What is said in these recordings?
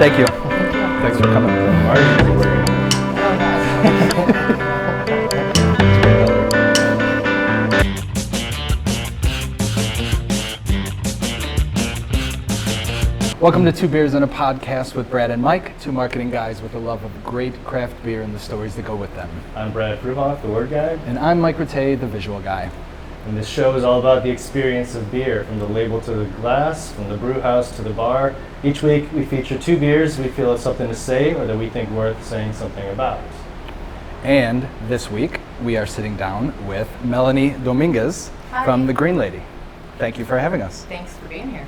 Thank you. Thank you. Thanks for coming. Welcome to Two Beers and a Podcast with Brad and Mike, two marketing guys with a love of great craft beer and the stories that go with them. I'm Brad Fruhoff, the word guy. And I'm Mike Rattay, the visual guy. And this show is all about the experience of beer, from the label to the glass, from the brew house to the bar. Each week we feature two beers we feel have something to say or that we think worth saying something about. And this week we are sitting down with Melanie Dominguez from the Green Lady. Thank you for having us. Thanks for being here.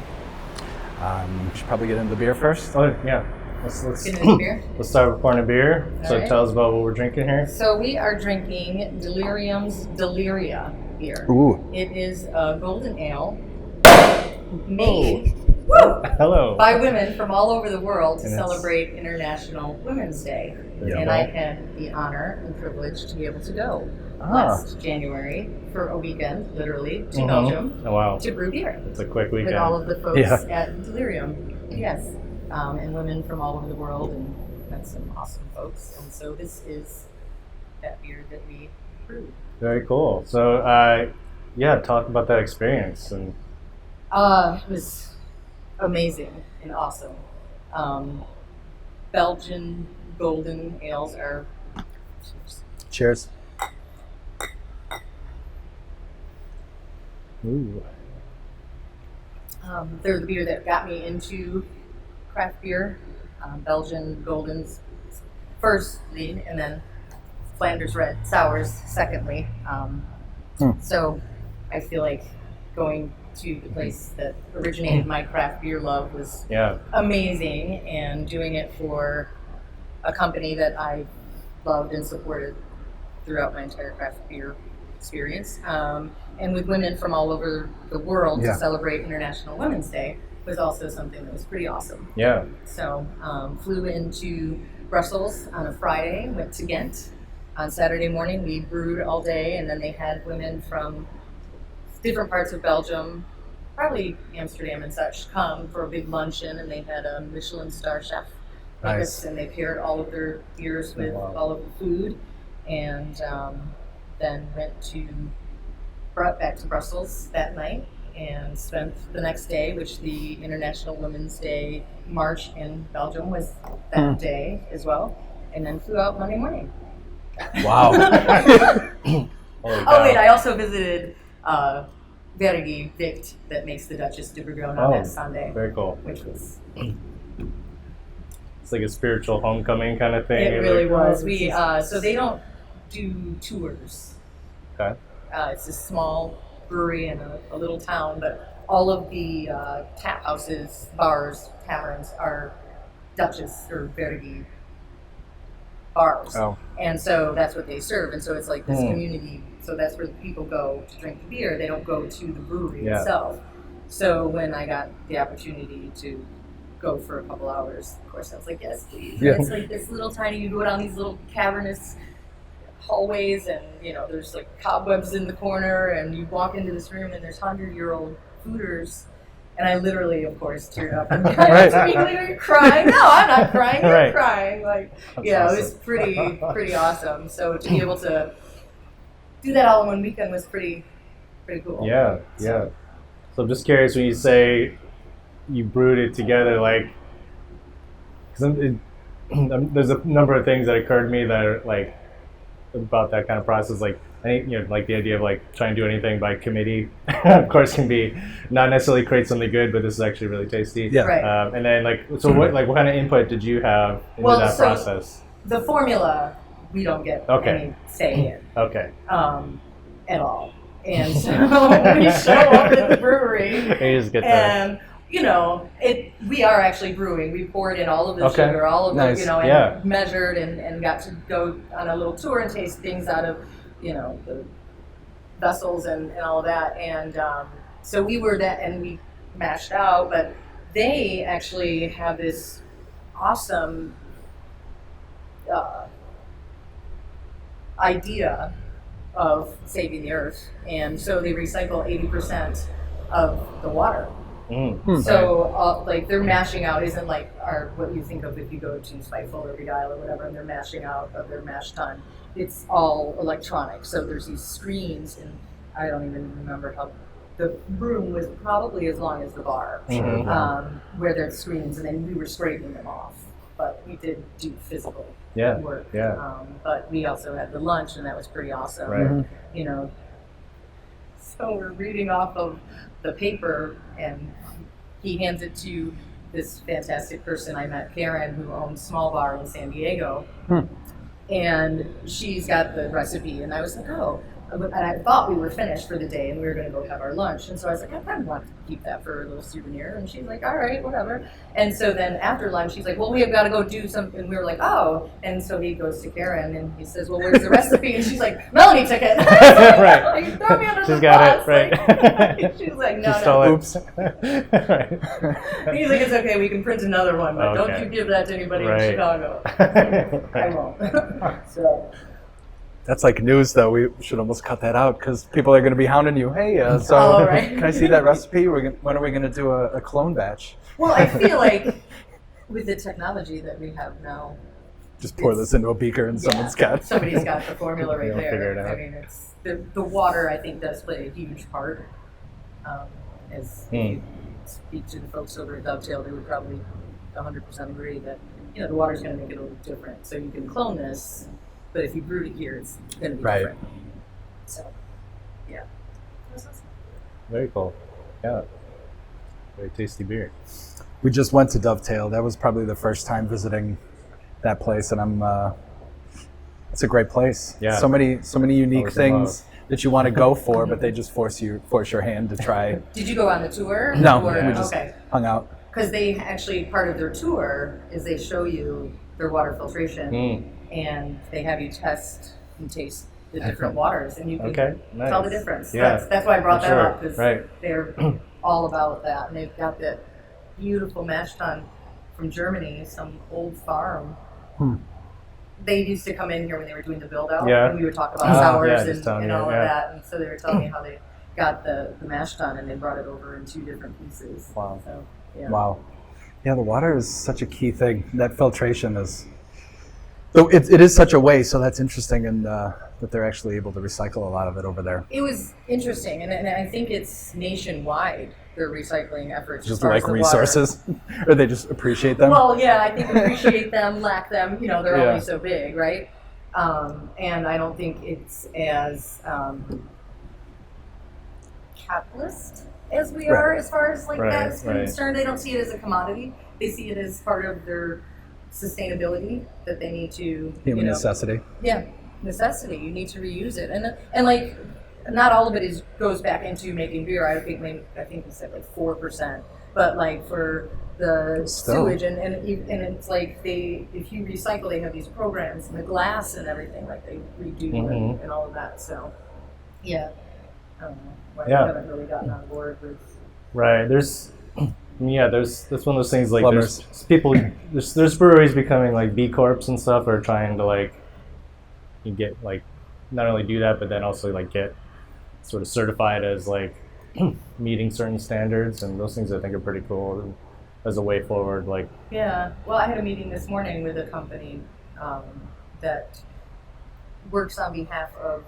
We should probably get into the beer first. Oh yeah, let's Get into the beer. let's start with pouring a beer. All So right. tell us about what we're drinking here. So we are drinking Delirium's Deliria beer. Ooh. It is a golden ale made Hello. by women from all over the world to And it's- celebrate International Women's Day. Yeah. And I had the honor and privilege to be able to go Ah. last January for a weekend, literally, to Mhm. Belgium Oh wow, to brew beer it's a quick with weekend. all of the folks Yeah. at Delirium. Yes. And women from all over the world, and met some awesome folks. And so this is that beer that we brewed. Very cool. So yeah, talk about that experience. And It was amazing and awesome. Belgian golden ales are. Cheers. Ooh. They're the beer that got me into craft beer. Belgian Goldens firstly, and then Flanders Red Sours secondly. So I feel like going to the place that originated my craft beer love was yeah, amazing, and doing it for a company that I loved and supported throughout my entire craft beer experience. And with women from all over the world Yeah. to celebrate International Women's Day was also something that was pretty awesome. yeah. So flew into Brussels on a Friday, went to Ghent. On Saturday morning, we brewed all day, and then they had women from different parts of Belgium, probably Amsterdam and such, come for a big luncheon, and they had a Michelin star chef make Nice. us, and they paired all of their beers with Wow. all of the food, and then brought back to Brussels that night and spent the next day, which the International Women's Day March in Belgium was that day as well, and then flew out Monday morning. Wow. Holy Oh cow. wait, I also visited Vergy Vict that makes the Duchess de Bourgogne on that Sunday, Very cool. which was It's like a spiritual homecoming kind of thing. it You're really like, was. oh, We this is- so they don't do tours. Okay. It's a small brewery in a little town, but all of the tap houses, bars, taverns are Duchess or Vergy bars. Oh. And so that's what they serve. And so it's like this Hmm. community. So that's where people go to drink the beer. They don't go to the brewery Yeah. itself. So when I got the opportunity to go for a couple hours, of course I was like, yes, please. Yeah. And it's like this little tiny, you go down these little cavernous hallways, and there's like cobwebs in the corner, and you walk into this room and there's 100-year-old fooders. And I literally, of course, teared up and Right. literally crying. No, I'm not crying. You're Right. crying. Like, That's it was awesome. pretty awesome. So to be able to do that all in one weekend was pretty cool. Yeah, yeah. So I'm just curious when you say you brewed it together, like, because there's a number of things that occurred to me that are like about that kind of process, like like the idea of like trying to do anything by committee, of course, can be not necessarily create something good, but this is actually really tasty. Yeah. Right. And then so what kind of input did you have into Well, that so- process? The formula we don't get Okay. any say in Okay. at all. And so we show up at the brewery. You just get the And we are actually brewing. We poured in all of the Okay. sugar, all of Nice. the, and Yeah. measured, and got to go on a little tour and taste things out of, the vessels and all of that. And so we were that, and we mashed out. But they actually have this awesome idea of saving the earth, and so they recycle 80% of the water So like their mashing out isn't like what you think of if you go to Spiteful or Beguile or whatever, and they're mashing out of their mash tun. It's all electronic. So there's these screens, and I don't even remember how the room was probably as long as the bar, where there's screens, and then we were scraping them off. But we did do physical work. Yeah. But we also had the lunch, and that was pretty awesome. Right. You know, so we're reading off of the paper, and he hands it to this fantastic person I met, Karen, who owns Small Bar in San Diego. And she's got the recipe, and I was like, oh. And I thought we were finished for the day and we were going to go have our lunch. And so I was like, I kind of want to keep that for a little souvenir. And she's like, all right, whatever. And so then after lunch, she's like, well, we have got to go do something. And we were like, oh. And so he goes to Karen and he says, well, where's the recipe? And she's like, Melanie took it. Right. Like, throw me under She's the got bus. it, right. She's like, no, She stole no. it. Oops. Right. He's like, it's okay, we can print another one, but Okay. don't you give that to anybody in Right. Chicago. I won't. So. That's like news, though. We should almost cut that out because people are going to be hounding you. Hey, so Oh, right. can I see that recipe? When are we going to do a clone batch? Well, I feel like with the technology that we have now, Just pour this into a beaker and someone's got. somebody's got the formula right They'll there. figure it out. I mean, it's the water. I think does play a huge part. As if you speak to the folks over at Dovetail, they would probably 100% agree that the water's going to make it a little different. So you can clone this, but if you brewed it here, it's going to be Right. different. So, yeah. Very cool. Yeah. Very tasty beer. We just went to Dovetail. That was probably the first time visiting that place, and it's a great place. Yeah. So many unique Always in things that you want to go for, but they just force your hand to try. Did you go on the tour? No, Or- we just okay. hung out. Because they actually, part of their tour is they show you their water filtration, and they have you test and taste the different waters, and you can Nice. tell the difference. Yeah. That's why I brought For that sure. up, because Right. they're all about that. And they've got that beautiful mash tun from Germany, some old farm. They used to come in here when they were doing the build out, Yeah. and we would talk about sours yeah, just telling and you, all of yeah. that. And so they were telling me how they got the mash tun, and they brought it over in 2 different pieces. Wow. So, yeah. Wow. Yeah, the water is such a key thing. That filtration is, though it is such a waste, so that's interesting, and that they're actually able to recycle a lot of it over there. It was interesting, and I think it's nationwide, their recycling efforts. Just as far like as the resources, or they just appreciate them. Water. Well, yeah, I think appreciate them, lack them. They're Yeah. only so big, right? And I don't think it's as capitalist as we are, as far as like Right, that is right. concerned. They don't see it as a commodity. They see it as part of their sustainability that they need to Human necessity. Yeah, necessity. You need to reuse it, and like not all of it goes back into making beer. I think we said like 4%, but like for the Still. sewage and it's like if you recycle, they have these programs and the glass and everything, like they redo and all of that. So yeah, I don't know why Yeah. we haven't really gotten on board with. Right. That's one of those things like Plumbers. there's breweries becoming like B Corps and stuff, or trying to like you get like not only do that, but then also like get sort of certified as like meeting certain standards, and those things I think are pretty cool as a way forward. Like Yeah, well, I had a meeting this morning with a company that works on behalf of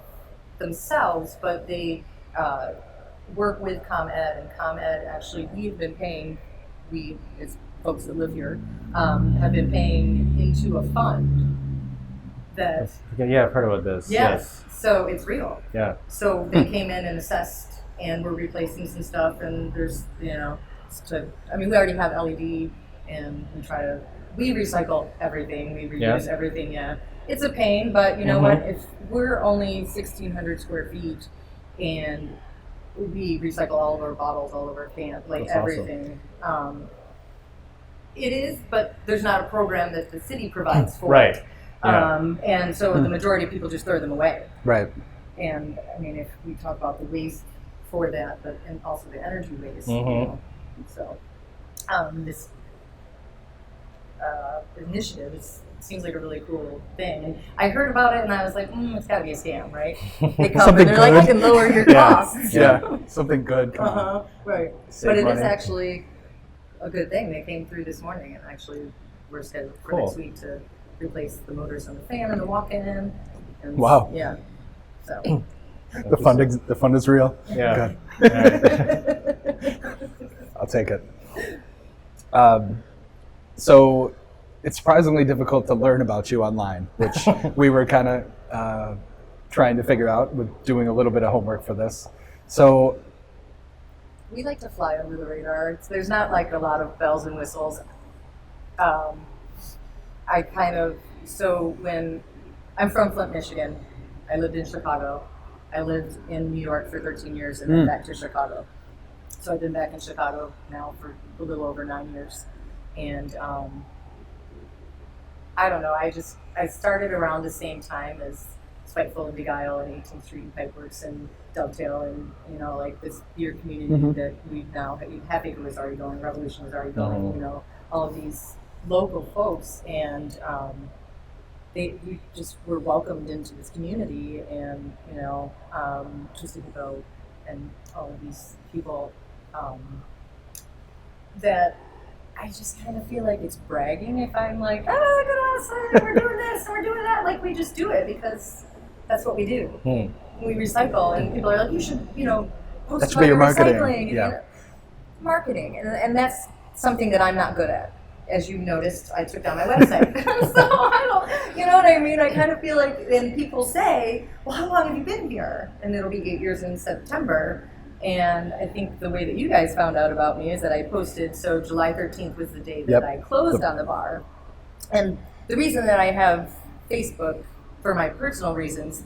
themselves, but they work with ComEd, and ComEd actually, we've been paying, we as folks that live here, have been paying into a fund that, yeah, I've heard about this. yes, so it's real. Yeah. So they came in and assessed, and we're replacing some stuff, and there's, we already have LED, and we recycle everything, we reuse everything, yeah. It's a pain, but you know what, if we're only 1,600 square feet, and we recycle all of our bottles, all of our cans, like That's everything. It is, but there's not a program that the city provides for Right. it. Yeah. And so the majority of people just throw them away. Right. And I mean, if we talk about the waste for that, but and also the energy waste, so this initiative is seems like a really cool thing. And I heard about it and I was like, it's got to be a scam, right? They come Something and they're like, good. I can lower your Yeah. costs. Yeah, something good. Come on. Right. Save But it is money. actually a good thing. They came through this morning and actually we're scheduled for Cool. next week to replace the motors on the fan and the walk-in. And Wow. Yeah. So. The fund is real. Yeah. Good. Alright. I'll take it. So it's surprisingly difficult to learn about you online, which we were kind of trying to figure out with doing a little bit of homework for this. So We like to fly under the radar. There's not like a lot of bells and whistles. When I'm from Flint, Michigan, I lived in Chicago. I lived in New York for 13 years and then back to Chicago. So I've been back in Chicago now for a little over 9 years. And I don't know, I started around the same time as Spiteful and Beguile and 18th Street and Pipeworks and Dovetail and, like this beer community that we now Happy was already going, Revolution was already going, all of these local folks. And we just were welcomed into this community and, Twisted Hippo and all of these people that I just kind of feel like it's bragging if I'm like, oh, look at us, and we're doing this and we're doing that. Like, we just do it because that's what we do. We recycle, and people are like, you should, post That should about be your your marketing. recycling. Yeah. Marketing, and that's something that I'm not good at. As you noticed, I took down my website. So I don't, you know what I mean? I kind of feel like, and people say, well, how long have you been here? And it'll be 8 years in September. And I think the way that you guys found out about me is that I posted, so July 13th was the day that I closed on the bar. And the reason that I have Facebook, for my personal reasons,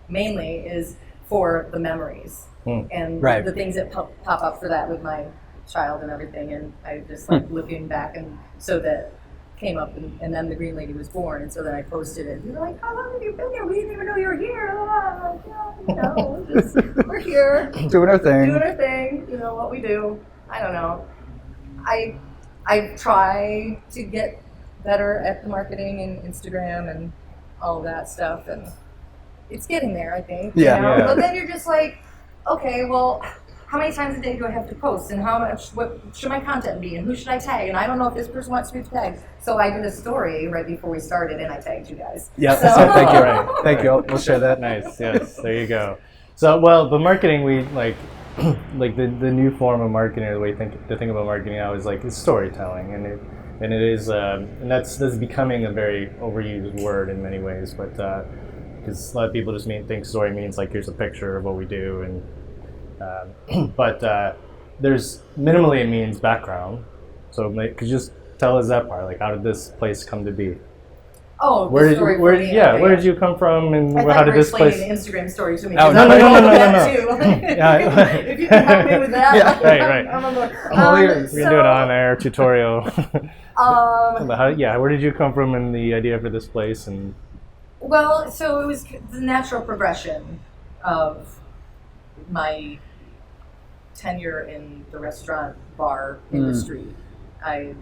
mainly is for the memories and the things that pop up for that with my child and everything. And I just like looking back, and so that came up, and then the Green Lady was born, and so then I posted it. You're like, how long have you been here? We didn't even know you were here. We're here. doing our thing. What we do. I don't know. I try to get better at the marketing and Instagram and all of that stuff, and it's getting there, I think. Yeah. But then you're just like, okay, well, how many times a day do I have to post, and what should my content be, and who should I tag? And I don't know if this person wants to be tagged. So I did a story right before we started, and I tagged you guys. Yeah, So thank you. Right. Thank you. We'll share that. Nice. Yes. There you go. So, well, the marketing we like the new form of marketing, or the way to think about marketing now is like it's storytelling, and it is and that's becoming a very overused word in many ways, but because a lot of people just think story means like here's a picture of what we do, and but there's minimally it means background. So could you just tell us that part, like how did this place come to be? Oh, Where the did story where for me. yeah Okay, where did you come from, and I how thought you did were this place? explaining the Instagram story to me. Oh, because no, I'm no, like, no, that no. too. Yeah. If you can help me with that, Yeah. Right. I'm all ears. We can do an on-air tutorial. Um, Where did you come from and the idea for this place? And Well, so it was the natural progression of my tenure in the restaurant bar industry. I've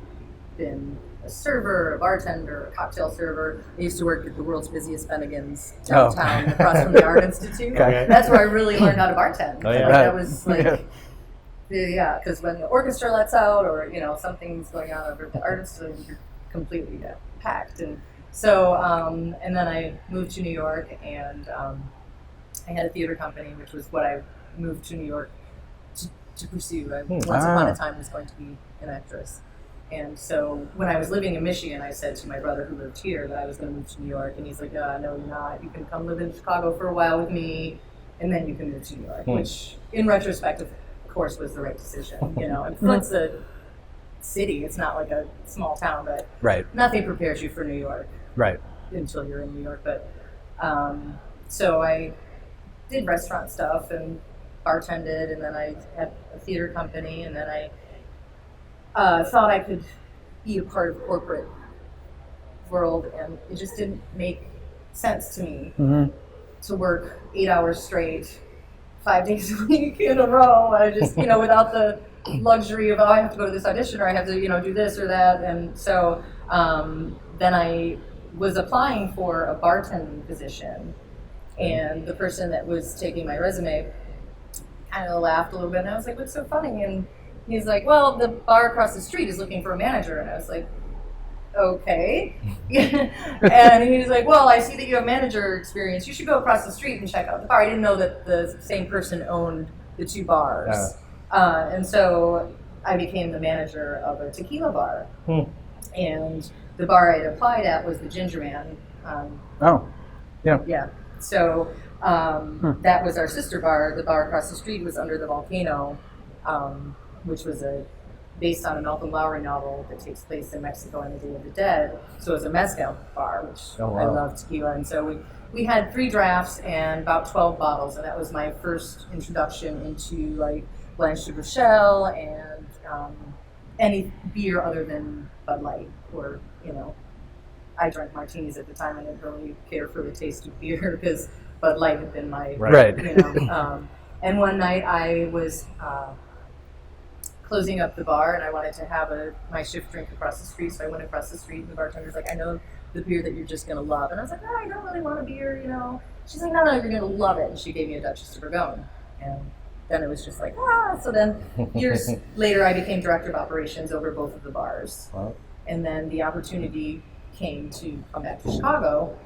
been a server, a bartender, a cocktail server. I used to work at the world's busiest Bennigan's downtown across from the Art Institute. Okay. That's where I really learned how to bartend. Oh, yeah. Like, that was like, Yeah. because when the orchestra lets out or, something's going on over at the Art Institute, you're completely packed. And so, and then I moved to New York, and I had a theater company, which was what I moved to New York to pursue. I once upon a time was going to be an actress. And so when I was living in Michigan, I said to my brother who lived here that I was going to move to New York. And he's like, no, you're not. You can come live in Chicago for a while with me, and then you can move to New York, which in retrospect, of course, was the right decision. And Flint's a city. It's not like a small town, but nothing prepares you for New York until you're in New York. But so I did restaurant stuff and bartended, and then I had a theater company, and then I thought I could be a part of corporate world, and it just didn't make sense to me to work 8 hours straight, 5 days a week in a row. I just, without the luxury of, I have to go to this audition, or I have to, do this or that. And so then I was applying for a bartending position, and the person that was taking my resume kind of laughed a little bit, and I was like, "What's so funny?" And he's like, "Well, the bar across the street is looking for a manager," and I was like, "Okay." And he's like, "Well, I see that you have manager experience. You should go across the street and check out the bar." I didn't know that the same person owned the two bars, and so I became the manager of a tequila bar, and the bar I'd applied at was the Ginger Man. Yeah. So that was our sister bar. The bar across the street was Under the Volcano, which was based on a Malcolm Lowry novel that takes place in Mexico on the Day of the Dead. So it was a mezcal bar, which I love tequila. And so we had 3 drafts and about 12 bottles, and that was my first introduction into like Blanche de Rochelle and any beer other than Bud Light, or I drank martinis at the time. I didn't really care for the taste of beer because Bud Light had been my and one night I was closing up the bar, and I wanted to have my shift drink across the street, so I went across the street, and the bartender's like, "I know the beer that you're just gonna love," and I was like, "Oh, I don't really want a beer, She's like, "No, you're gonna love it," and she gave me a Duchess de Bourgogne, and then it was just like, So then years later, I became director of operations over both of the bars, and then the opportunity came to come back to Chicago,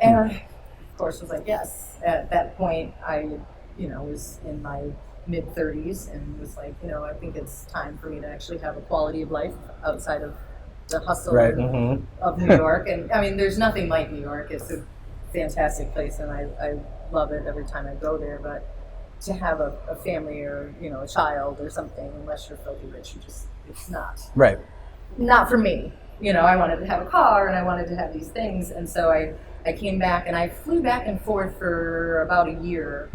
and I, of course, was like, yes. At that point, I, was in my mid-30s and was like, I think it's time for me to actually have a quality of life outside of the hustle of New York. And I mean, there's nothing like New York. It's a fantastic place, and I love it every time I go there. But to have a family or, a child or something, unless you're filthy rich, it's not. Right. Not for me. I wanted to have a car and I wanted to have these things. And so I came back, and I flew back and forth for about a year.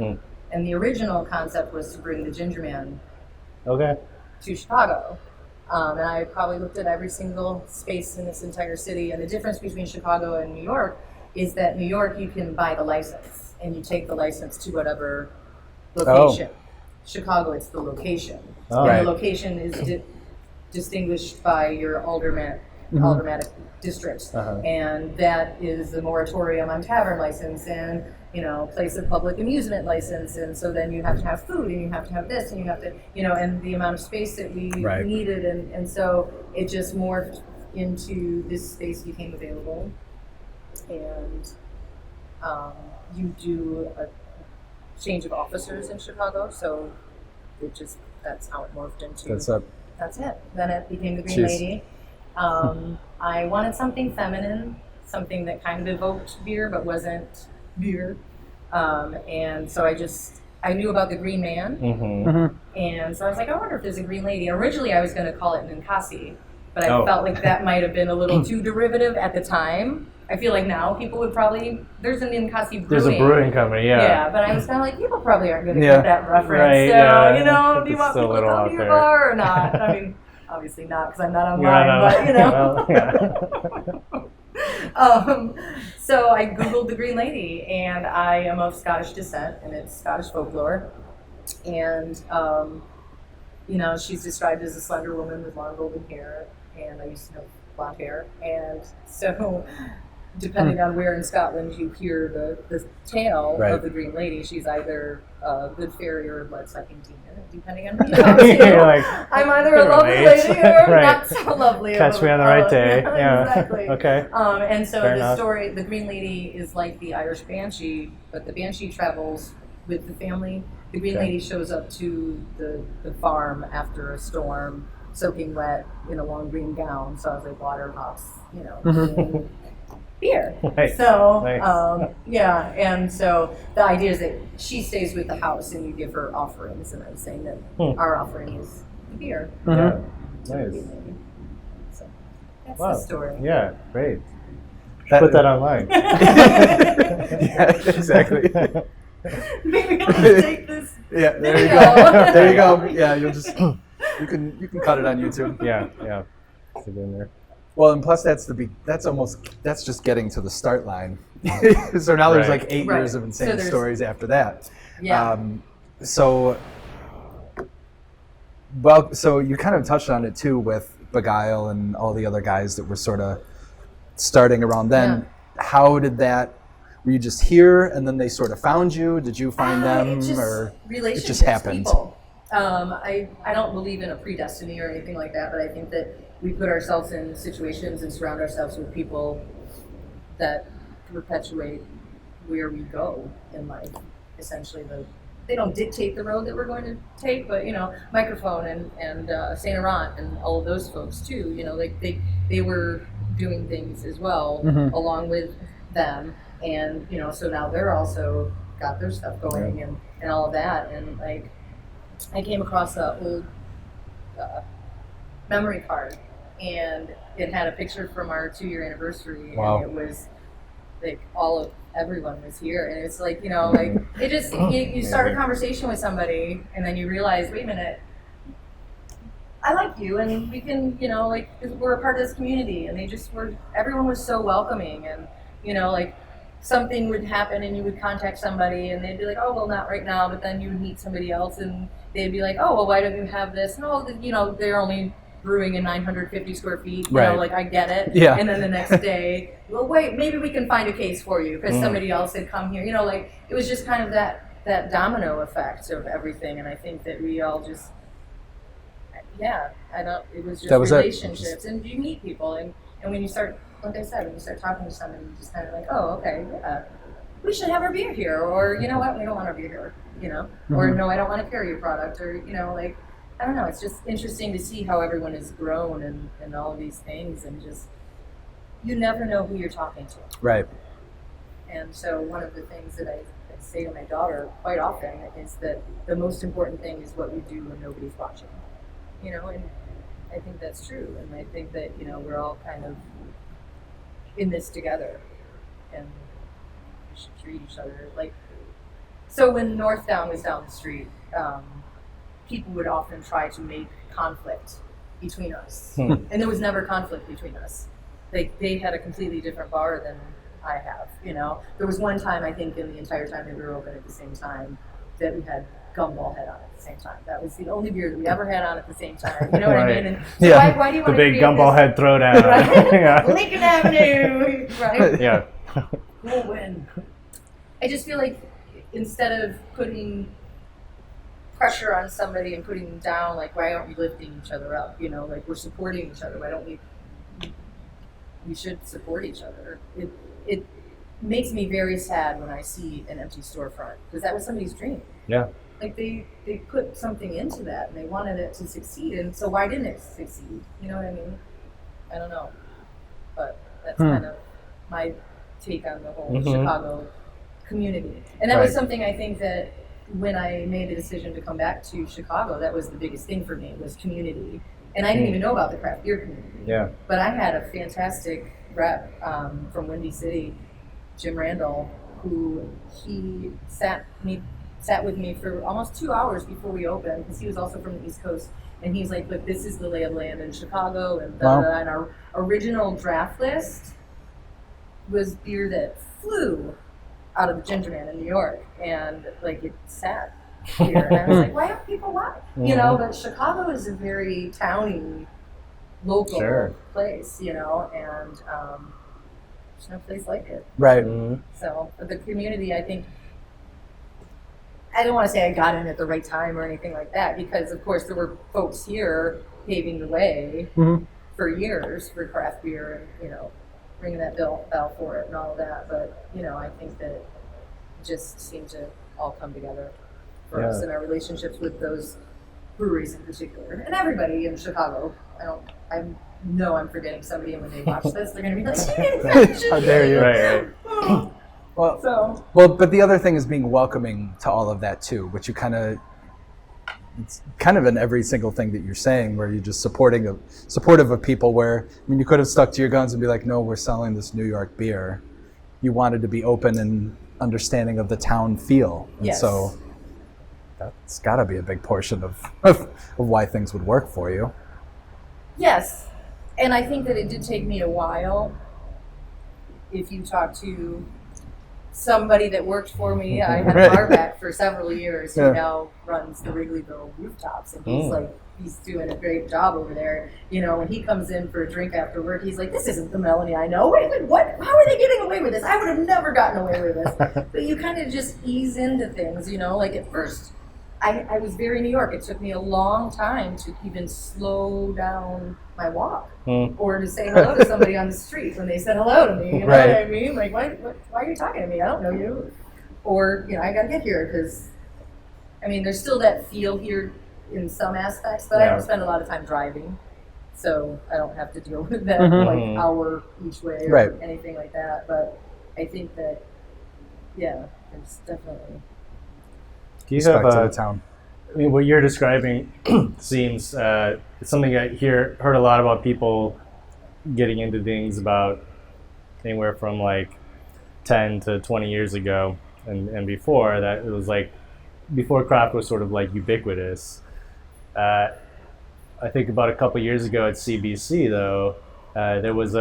And the original concept was to bring the Ginger Man to Chicago. And I probably looked at every single space in this entire city. And the difference between Chicago and New York is that New York, you can buy the license, and you take the license to whatever location. Chicago, it's the location. And the location is distinguished by your aldermanic districts. And that is the moratorium on tavern license and place of public amusement license, and so then you have to have food, and you have to have this, and you have to, and the amount of space that we needed, and so it just morphed into this space became available, and you do a change of officers in Chicago, so that's how it morphed into. That's it. Then it became the Green Lady. I wanted something feminine, something that kind of evoked beer but wasn't beer, and so I knew about the Green Man, and so I was like, I wonder if there's a Green Lady. Originally I was going to call it Ninkasi, but I felt like that might have been a little too derivative at the time. I feel like now people would probably, there's a Ninkasi brewing. There's a brewing company, Yeah, but I was kind of like, people probably aren't going to get that reference, so, do you want people to come to your bar or not? I mean, obviously not, because I'm not online, but so I Googled the Green Lady, and I am of Scottish descent, and it's Scottish folklore. And, she's described as a slender woman with long golden hair, and I used to have blonde hair. And so, depending on where in Scotland you hear the tale of the Green Lady, she's either a good fairy or a blood-sucking demon, depending on who you talk to. I'm either a lovely lady or not so lovely. Catch me on the right day. Exactly. Okay. And so the story, the Green Lady is like the Irish Banshee, but the Banshee travels with the family. The Green Lady shows up to the farm after a storm, soaking wet in a long green gown. So I was like, water hops, beer. Nice. So, Nice. and so the idea is that she stays with the house and you give her offerings, and I'm saying that our offering is the beer. Nice. So that's the story. Yeah, great. Put that online. Yeah, exactly. Maybe I'll take this. Yeah, there you go. There you go. Yeah, you can cut it on YouTube. Yeah. Stick it in there. Well, and plus that's just getting to the start line. So now there's like 8 years of insane stories after that. Yeah. So you kind of touched on it too with Beguile and all the other guys that were sort of starting around then. How did that? Were you just here and then they sort of found you? Did you find them, or it just happened? People. I don't believe in a predestiny or anything like that, but I think that we put ourselves in situations and surround ourselves with people that perpetuate where we go in life. Essentially, they don't dictate the road that we're going to take, but microphone and Saint Laurent and all of those folks too. Like they were doing things as well along with them, and so now they're also got their stuff going and all of that. And like I came across an old memory card, and it had a picture from our 2-year anniversary. Wow. And it was like everyone was here, and it's like like it just you start a conversation with somebody, and then you realize, wait a minute, I like you, and we can like we're a part of this community. And everyone was so welcoming, and like something would happen and you would contact somebody and they'd be like, oh well, not right now, but then you would meet somebody else and they'd be like, oh well, why don't you have this? No, they're only brewing in 950 square feet, like I get it. Yeah. And then the next day, well, wait, maybe we can find a case for you because somebody else had come here. Like it was just kind of that domino effect of everything. And I think that we all just, it was just relationships. And you meet people, and when you start, like I said, when you start talking to somebody, you just kind of like, oh, okay, yeah, we should have our beer here, or you know what, we don't want our beer here, or no, I don't want to carry your product, or like, I don't know, it's just interesting to see how everyone has grown and all of these things, and just, you never know who you're talking to. Right. And so one of the things that I say to my daughter quite often is that the most important thing is what we do when nobody's watching, and I think that's true, and I think that, we're all kind of in this together, and we should treat each other like. So when Northdown was down the street, people would often try to make conflict between us, and there was never conflict between us. Like they had a completely different bar than I have. There was one time, I think, in the entire time that we were open at the same time, that we had Gumball Head on at the same time. That was the only beer that we ever had on at the same time. You know what I mean? And so why do you want the to big Gumball Head throwdown? Right? Lincoln Avenue, right? Yeah. We'll win. I just feel like instead of putting pressure on somebody and putting them down, like why aren't we lifting each other up? Like we're supporting each other. Why don't we should support each other. It makes me very sad when I see an empty storefront, because that was somebody's dream. Yeah. Like they put something into that and they wanted it to succeed, and so why didn't it succeed? You know what I mean? I don't know, but that's kind of my take on the whole Chicago community. And that was something I think that when I made the decision to come back to Chicago, that was the biggest thing for me, was community. And I didn't even know about the craft beer community. Yeah. But I had a fantastic rep from Windy City, Jim Randall, who he sat with me for almost 2 hours before we opened, because he was also from the East Coast. And he's like, look, this is the lay of land in Chicago. And, and our original draft list was beer that flew out of the Ginger Man in New York. And like it sat here. And I was like, why don't people want it? But Chicago is a very towny, local place, and there's no place like it. Right. So the community, I think, I don't want to say I got in at the right time or anything like that, because of course there were folks here paving the way for years for craft beer and, ringing that bell for it and all of that. But, I think that it just seemed to all come together for us in our relationships with those breweries in particular, and everybody in Chicago. I know I'm forgetting somebody, and when they watch this, they're going to be like, how dare you? Right. Well, but the other thing is being welcoming to all of that too, which you it's kind of in every single thing that you're saying, where you're just supportive of people. Where, you could have stuck to your guns and be like, no, we're selling this New York beer. You wanted to be open and understanding of the town feel, and so that's got to be a big portion of why things would work for you. Yes, and I think that it did take me a while. If you talk to somebody that worked for me. I had a bar back for several years who now runs the Wrigleyville rooftops, and he's doing a great job over there. You know, when he comes in for a drink after work, he's like, "This isn't the Melanie I know. Wait, what? How are they getting away with this? I would have never gotten away with this." But you kind of just ease into things, you know. Like at first, I was very New York. It took me a long time to even slow down my walk or to say hello to somebody on the street when they said hello to me. You know what I mean? Like, why are you talking to me? I don't know you. Or, you know, I got to get here because, I mean, there's still that feel here in some aspects, but I don't spend a lot of time driving. So I don't have to deal with that like hour each way or anything like that. But I think that, there's definitely... Do you have a town? I mean, what you're describing seems it's something I heard a lot about people getting into things about anywhere from like 10 to 20 years ago and before that. It was like before craft was sort of like ubiquitous. I think about a couple years ago at CBC though, there was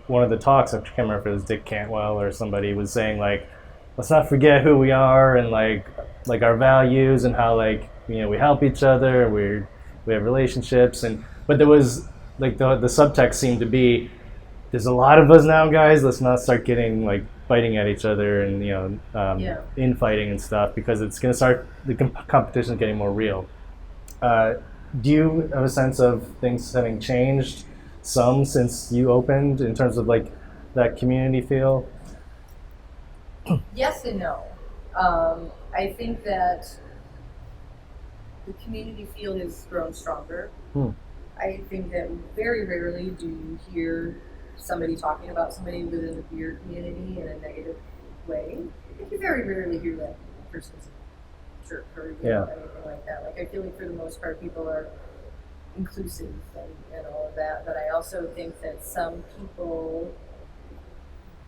one of the talks, I can't remember if it was Dick Cantwell or somebody, was saying like, let's not forget who we are and like our values and how like, you know, we help each other, we have relationships, but there was like the subtext seemed to be, there's a lot of us now, guys, let's not start getting like fighting at each other and, you know, infighting and stuff, because it's going to start, the competition is getting more real. Do you have a sense of things having changed some since you opened in terms of like that community feel? Yes and no. I think that the community feel has grown stronger. I think that very rarely do you hear somebody talking about somebody within the beer community in a negative way. I think you very rarely hear that person's jerk or anything like that. Like I feel like for the most part people are inclusive and all of that, but I also think that some people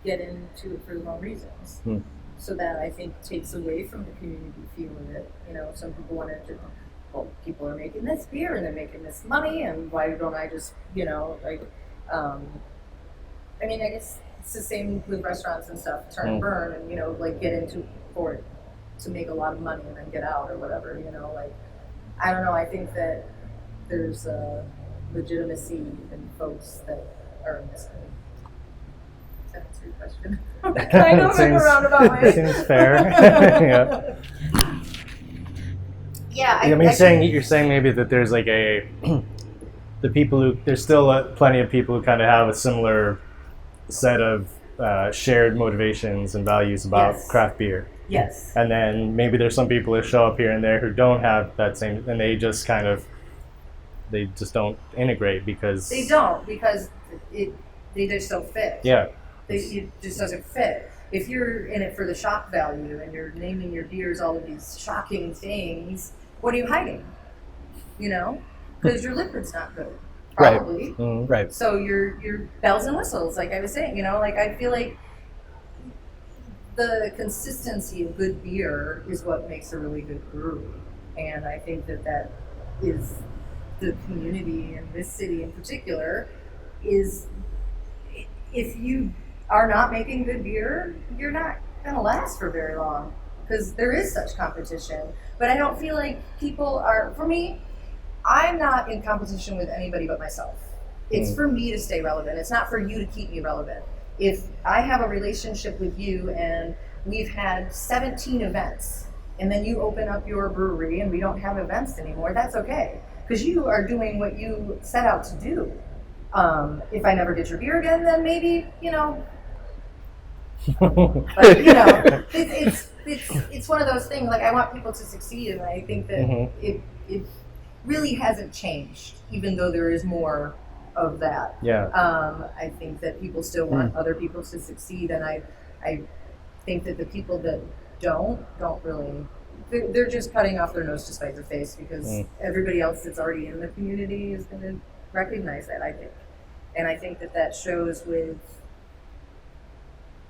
get into it for the wrong reasons. So that I think takes away from the community feel of it. You know, some people want to, well, people are making this beer and they're making this money, and why don't I just, you know, like, I mean, I guess it's the same with restaurants and stuff, turn and burn and, you know, like get into for it to make a lot of money and then get out or whatever, you know, like, I don't know, I think that there's a legitimacy in folks that are in this community. That's your question. Kind of in a roundabout way. Seems fair. You're saying maybe that there's like the people who, there's still plenty of people who kind of have a similar set of shared motivations and values about craft beer. Yes. And then maybe there's some people who show up here and there who don't have that same, and they just don't integrate because they just don't fit. Yeah. It just doesn't fit. If you're in it for the shock value and you're naming your beers all of these shocking things, what are you hiding? You know, because your liquid's not good, probably. Right. So your bells and whistles, like I was saying, you know, like I feel like the consistency of good beer is what makes a really good brewery, and I think that is the community in this city in particular. Is if you are not making good beer, you're not going to last for very long because there is such competition. But I don't feel like people are, for me, I'm not in competition with anybody but myself. It's for me to stay relevant. It's not for you to keep me relevant. If I have a relationship with you and we've had 17 events and then you open up your brewery and we don't have events anymore, that's okay because you are doing what you set out to do. If I never get your beer again, then maybe, you know, but, you know, it's one of those things, like I want people to succeed, and I think that it really hasn't changed, even though there is more of that. I think that people still want other people to succeed, and I think that the people that don't really, they're just cutting off their nose to spite their face because everybody else that's already in the community is going to recognize that, I think. And I think that shows with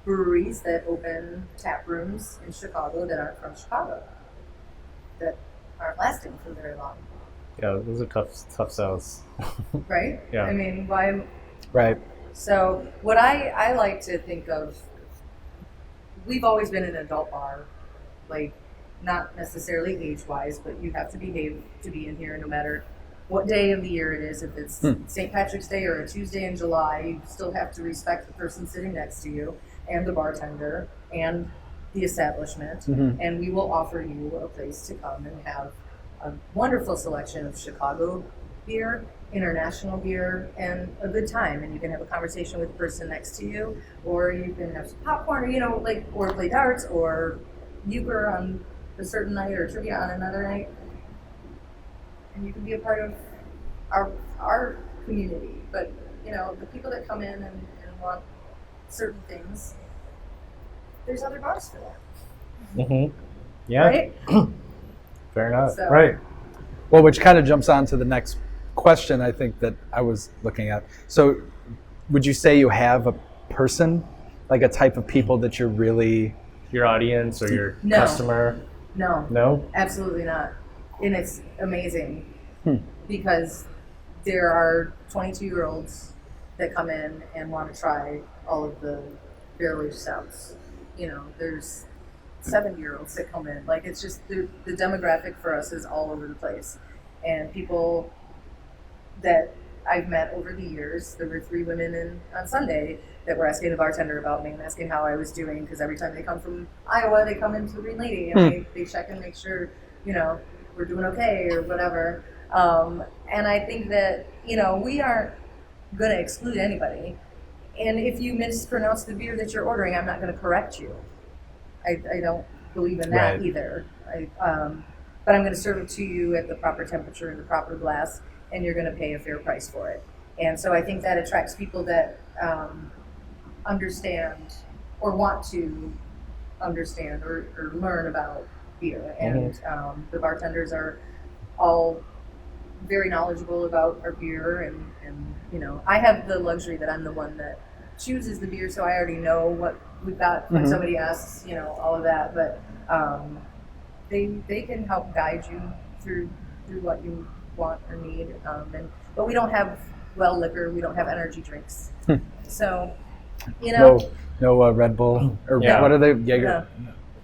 breweries that open tap rooms in Chicago that aren't from Chicago, that aren't lasting for very long. Yeah, those are tough sells. Right? Yeah. I mean, why? Right. So what I like to think of we've always been an adult bar, like not necessarily age-wise, but you have to behave to be in here no matter what day of the year it is. If it's St. Patrick's Day or a Tuesday in July, you still have to respect the person sitting next to you and the bartender and the establishment. And we will offer you a place to come and have a wonderful selection of Chicago beer, international beer, and a good time. And you can have a conversation with the person next to you, or you can have some popcorn, or, you know, like, or play darts, or euchre on a certain night, or trivia on another night. And you can be a part of our community. But, you know, the people that come in and want certain things, there's other bars for that. Yeah. Right? Fair enough. So- Right. Well, which kind of jumps on to the next question I think that I was looking at. So would you say you have a person, like a type of people that you're really... Your audience or your No. customer? No. No? Absolutely not. And it's amazing because there are 22-year-olds that come in and want to try all of the barrel-aged stouts. You know, there's 70-year-olds that come in. Like, it's just the demographic for us is all over the place. And people that I've met over the years, there were 3 women in on Sunday that were asking the bartender about me and asking how I was doing, because every time they come from Iowa, they come into the Green Lady and they check and make sure, you know, we're doing okay or whatever. And I think that, you know, we aren't going to exclude anybody. And if you mispronounce the beer that you're ordering, I'm not going to correct you. I don't believe in that Right. either. But I'm going to serve it to you at the proper temperature in the proper glass, and you're going to pay a fair price for it. And so I think that attracts people that understand or want to understand or learn about beer. And the bartenders are all very knowledgeable about our beer. And, you know, I have the luxury that I'm the one that chooses the beer, so I already know what we've got when somebody asks, you know, all of that. But they can help guide you through what you want or need. But we don't have well liquor. We don't have energy drinks. So, you know, No Red Bull or Yeah. what are they? Jaeger,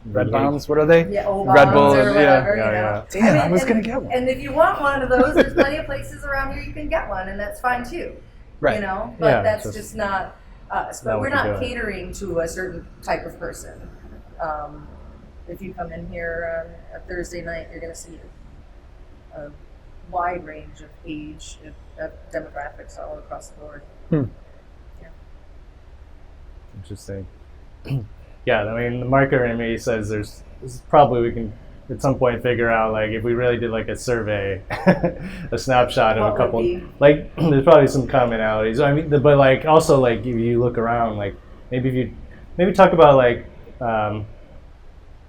Red Bombs. What are they? yeah, old Red Bonds Bull, or yeah. whatever. Yeah, you know. yeah. Damn, I was and- gonna get one. And if you want one of those, there's plenty of places around here you can get one, and that's fine too. Right. You know, but Yeah, that's just just not us. not But what we're you're not doing. catering to a certain type of person. If you come in here on a Thursday night, you're going to see a wide range of age, of demographics all across the board. Interesting. Yeah, I mean, the marketer in me says there's probably we can at some point figure out, like, if we really did like a survey, a snapshot of What a would couple, be? like there's probably some commonalities. I mean, but like also like if you look around, like maybe if you talk about like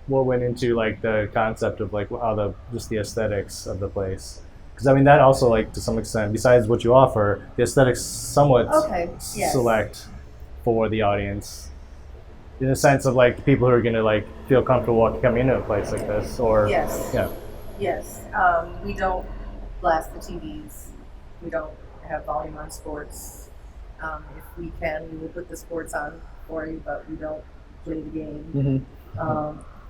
what went into like the concept of like how just the aesthetics of the place. Because I mean that also, like, to some extent, besides what you offer, the aesthetics somewhat Okay, yes. select for the audience, in the sense of like the people who are going to like feel comfortable coming into a place like this, or Yes. yeah, Yes. We don't blast the TVs. We don't have volume on sports. If we can, we will put the sports on for you, but we don't play the game.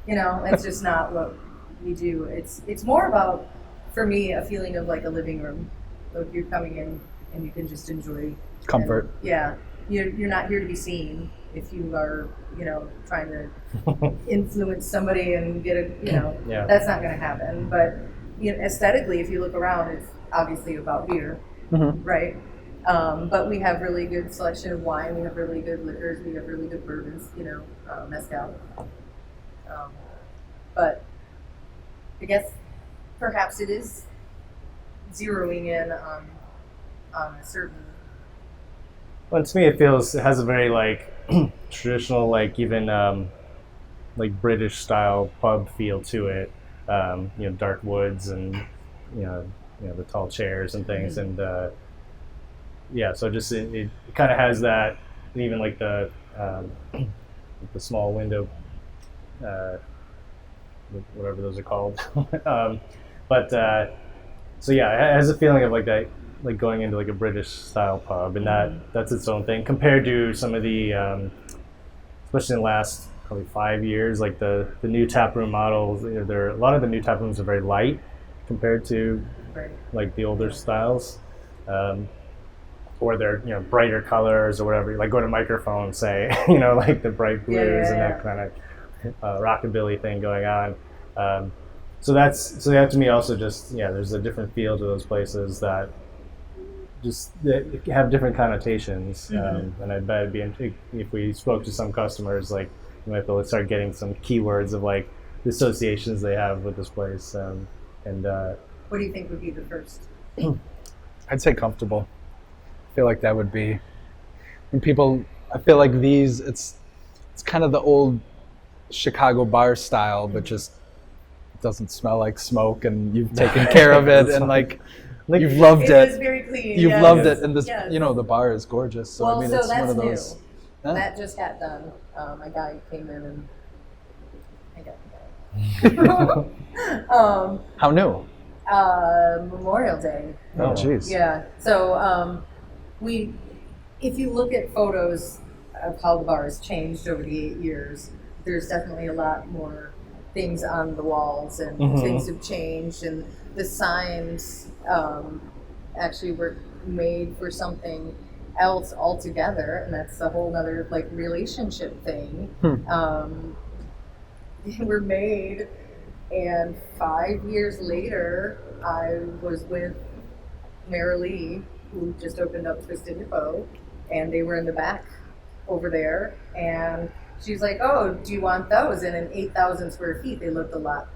You know, it's just not what we do. It's more about, for me, a feeling of like a living room. Like you're coming in and you can just enjoy Comfort. and, yeah, you're not here to be seen. If you are, you know, trying to influence somebody and get a, you know, Yeah. that's not going to happen. But, you know, aesthetically, if you look around, it's obviously about beer, right? But we have really good selection of wine. We have really good liquors. We have really good bourbons, you know, mezcal. But I guess perhaps it is zeroing in on a certain. Well, to me, it has a very like traditional, like even like British style pub feel to it. You know, dark woods and you know the tall chairs and things, and yeah. So just it kind of has that, and even like the small window, whatever those are called. But so yeah, it has a feeling of like that, like going into like a British style pub, and that's its own thing compared to some of the, especially in the last probably 5 years. Like the new tap room models, a lot of the new tap rooms are very light compared to like the older styles, or they're brighter colors or whatever. Like go to microphone, say like the bright blues and that kind of rockabilly thing going on. So that to me also just there's a different feel to those places that just have different connotations. And I bet it'd be if we spoke to some customers, like you might be able to start getting some keywords of like the associations they have with this place. What do you think would be the first? I'd say comfortable. I feel like that would be when people. I feel like these. It's kind of the old Chicago bar style, but just doesn't smell like smoke, and you've taken care of it, and like you've loved it. It is very clean. You've loved it, and this, the bar is gorgeous. So well, I mean, so it's that's one of new. those. That just got done. A guy came in and I got the How new? Memorial Day. Oh, jeez. Yeah. So if you look at photos of how the bar has changed over the 8 years, there's definitely a lot more things on the walls, and things have changed, and the signs actually were made for something else altogether, and that's a whole other like relationship thing. They were made, and 5 years later I was with Marilee, who just opened up Twisted Hippo, and they were in the back over there, and she's like, "Oh, do you want those?" And in 8,000 square feet, they looked a lot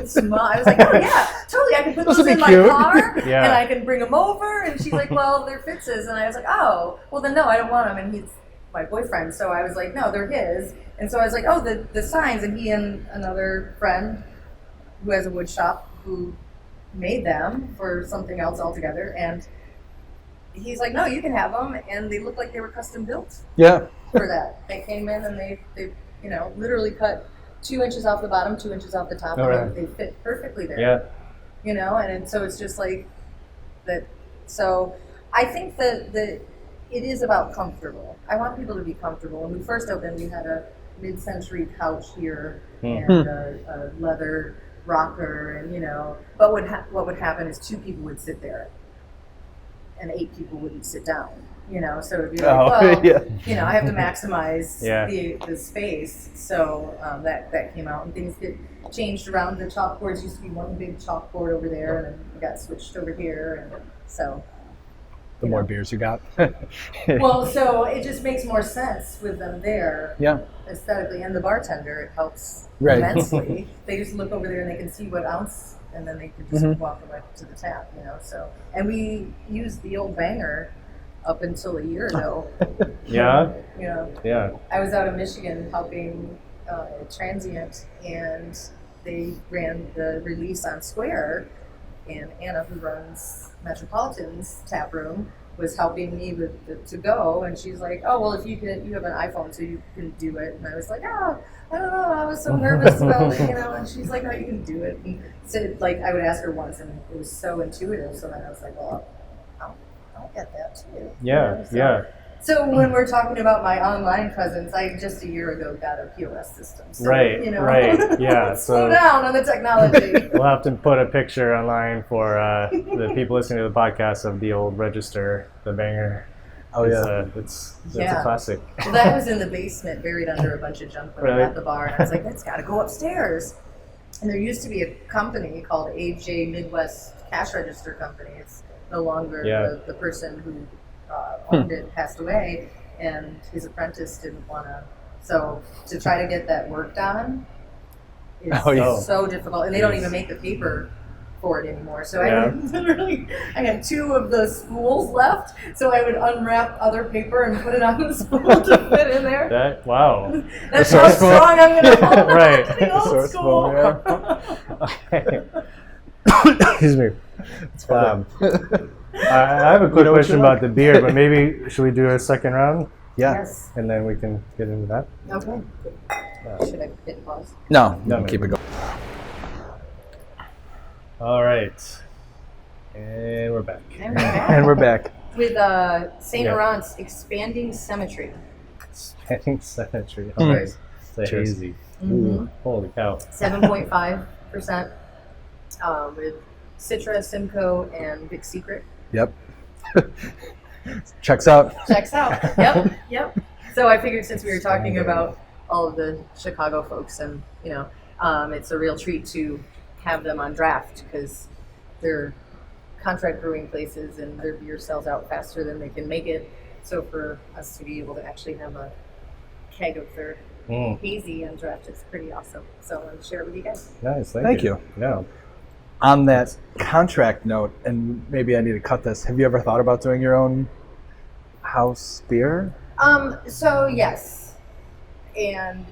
small. I was like, "Oh yeah, totally. I can put those in my car, and I can bring them over." And she's like, "Well, they're Fitz's." And I was like, "Oh, well then no, I don't want them." And he's my boyfriend, so I was like, "No, they're his." And so I was like, "Oh, the signs." And he and another friend who has a wood shop who made them for something else altogether, and he's like, "No, you can have them," and they look like they were custom built. Yeah. For that, they came in and they literally cut 2 inches off the bottom, 2 inches off the top, and they fit perfectly there. Yeah. So it's just like that. So I think that it is about comfortable. I want people to be comfortable. When we first opened, we had a mid-century couch here and a leather rocker, and but what would happen is 2 people would sit there, and 8 people wouldn't sit down. So it'd be like, I have to maximize the space. So that came out, and things get changed around. The chalkboards used to be one big chalkboard over there, and then it got switched over here, and so. The more beers you got. Well, so it just makes more sense with them there. Yeah. Aesthetically, and the bartender, it helps immensely. They just look over there and they can see what ounce, and then they can just walk away to the tap. So, and we used the old banger up until a year ago. Yeah. I was out of Michigan helping Transient, and they ran the release on Square, and Anna, who runs Metropolitan's tap room, was helping me with the to-go, and she's like, "Oh, well, if you have an iPhone, so you can do it." And I was like, "Oh, I don't know, I was so nervous about it, and she's like, "No, you can do it." And so, like, I would ask her once, and it was so intuitive, so then I was like, "Well, I'll get that too." So when we're talking about my online presence, I just a year ago got a POS system. So, Right. Yeah. Slow down on the technology. We'll have to put a picture online for the people listening to the podcast of the old register, the banger. Oh yeah, that's a classic. Well, that was in the basement, buried under a bunch of junk when I got the bar, and I was like, "That's got to go upstairs." And there used to be a company called AJ Midwest Cash Register Company. It's no longer the person who owned it passed away, and his apprentice didn't want to. So to try to get that worked on is so difficult, and they don't even make the paper for it anymore. So I had 2 of the spools left, so I would unwrap other paper and put it on the spool to fit in there. That's how strong I'm going to hold on to the old school. Excuse me. I have a quick question about the beer, but maybe should we do a second round? Yeah. Yes. And then we can get into that. Okay. Should I hit pause? No, keep it going. All right. And we're back. And we're back. With St. Laurent's Expanding Cemetery. Expanding Cemetery. Okay. a Cheers. hazy. Mm-hmm. Holy cow. 7.5% with Citra, Simcoe, and Big Secret. Yep. Checks out. Checks out. Yep. So I figured since we were talking about all of the Chicago folks, and it's a real treat to have them on draft because they're contract brewing places and their beer sells out faster than they can make it. So for us to be able to actually have a keg of their hazy on draft is pretty awesome. So I want to share it with you guys. Nice. Thank you. Yeah. On that contract note, and maybe I need to cut this, have you ever thought about doing your own house beer? So yes, and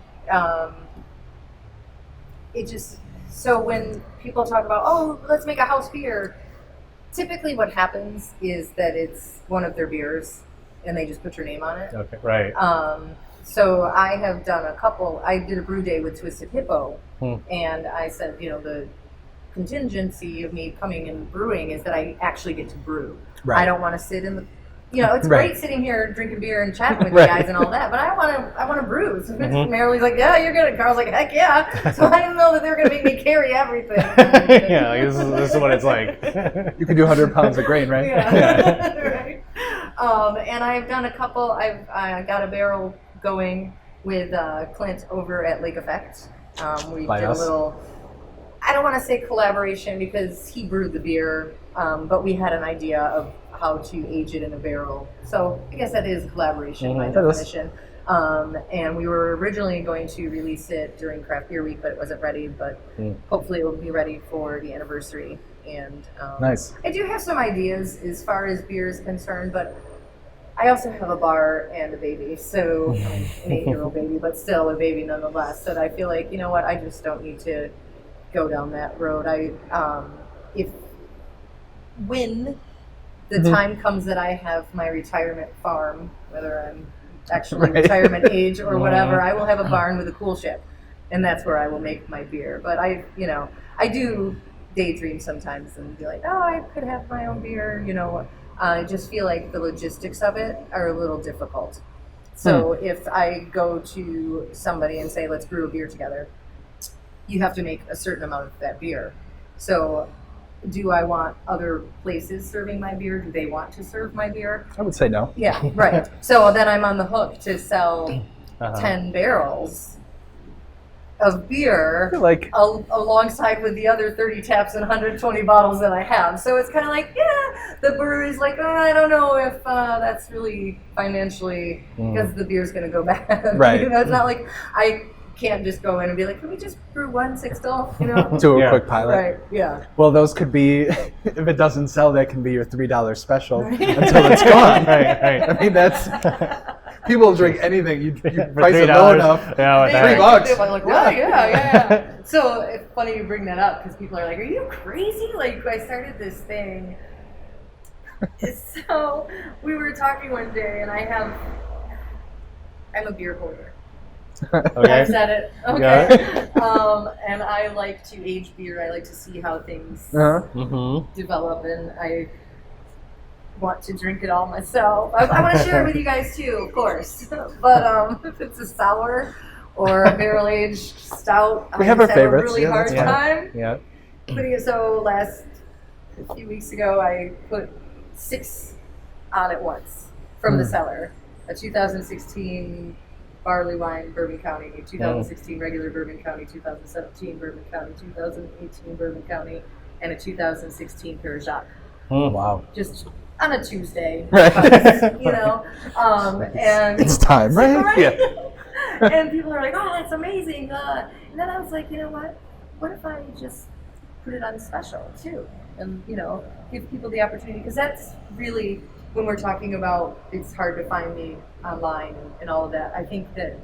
so when people talk about, oh, let's make a house beer, typically what happens is that it's one of their beers and they just put your name on it. Okay. Right. So I have done a couple. I did a brew day with Twisted Hippo, and I said, the contingency of me coming and brewing is that I actually get to brew. Right. I don't want to sit in the it's Right. great sitting here drinking beer and chatting with Right. you guys and all that, but I want to brew. So Marilee's like, yeah, you're good. And Carl's like, heck yeah. So I didn't know that they were going to make me carry everything. Yeah, like, this is what it's like. You can do 100 pounds of grain, right? Yeah. Right. And I've done a couple. I got a barrel going with Clint over at Lake Effect. We By did us? a little, I don't want to say collaboration because he brewed the beer, but we had an idea of how to age it in a barrel. So I guess that is collaboration by That is. definition. And we were originally going to release it during Craft Beer Week, but it wasn't ready. But hopefully it will be ready for the anniversary. And Nice. I do have some ideas as far as beer is concerned, but I also have a bar and a baby. So an 8-year-old baby, but still a baby nonetheless. So I feel like, I just don't need to go down that road. When the time comes that I have my retirement farm, whether I'm actually Right. retirement age or whatever, I will have a barn with a cool ship, and that's where I will make my beer. But I do daydream sometimes and be like, oh, I could have my own beer. I just feel like the logistics of it are a little difficult. So if I go to somebody and say, let's brew a beer together, you have to make a certain amount of that beer. So do I want other places serving my beer? Do they want to serve my beer? I would say no. Yeah, right. So then I'm on the hook to sell 10 barrels of beer I feel like alongside with the other 30 taps and 120 bottles that I have. So it's kind of like, the brewery's like, oh, I don't know if that's really financially, because the beer's going to go bad. Right. It's not like I can't just go in and be like, can we just brew 1 6-still? do a Yeah. quick pilot. Right, yeah. Well, those could be, if it doesn't sell, that can be your $3 special until it's gone. Right. I mean, that's, people will drink anything. You For price it low $3. enough. Yeah, what the $3 heck? bucks. I'm like, wow, yeah. So it's funny you bring that up because people are like, are you crazy? Like, I started this thing. So we were talking one day, and I'm a beer hoarder. Okay. I said it. Okay. And I like to age beer. I like to see how things develop, and I want to drink it all myself. I want to share it with you guys too, of course. But if it's a sour or a barrel aged stout, We I have just our have favorites. a really Yeah, hard that's fine. time Yeah. putting it. So a few weeks ago, I put 6 on at once from the cellar. A 2016 barley wine, Bourbon County, 2016 regular Bourbon County, 2017 Bourbon County, 2018 Bourbon County, and a 2016 Pure Jacques. Wow. Just on a Tuesday, Right. and It's time, right? Yeah. And people are like, "Oh, that's amazing!" And then I was like, you know what? What if I just put it on special too, and give people the opportunity? Because that's really when we're talking about it's hard to find me online and all of that. I think that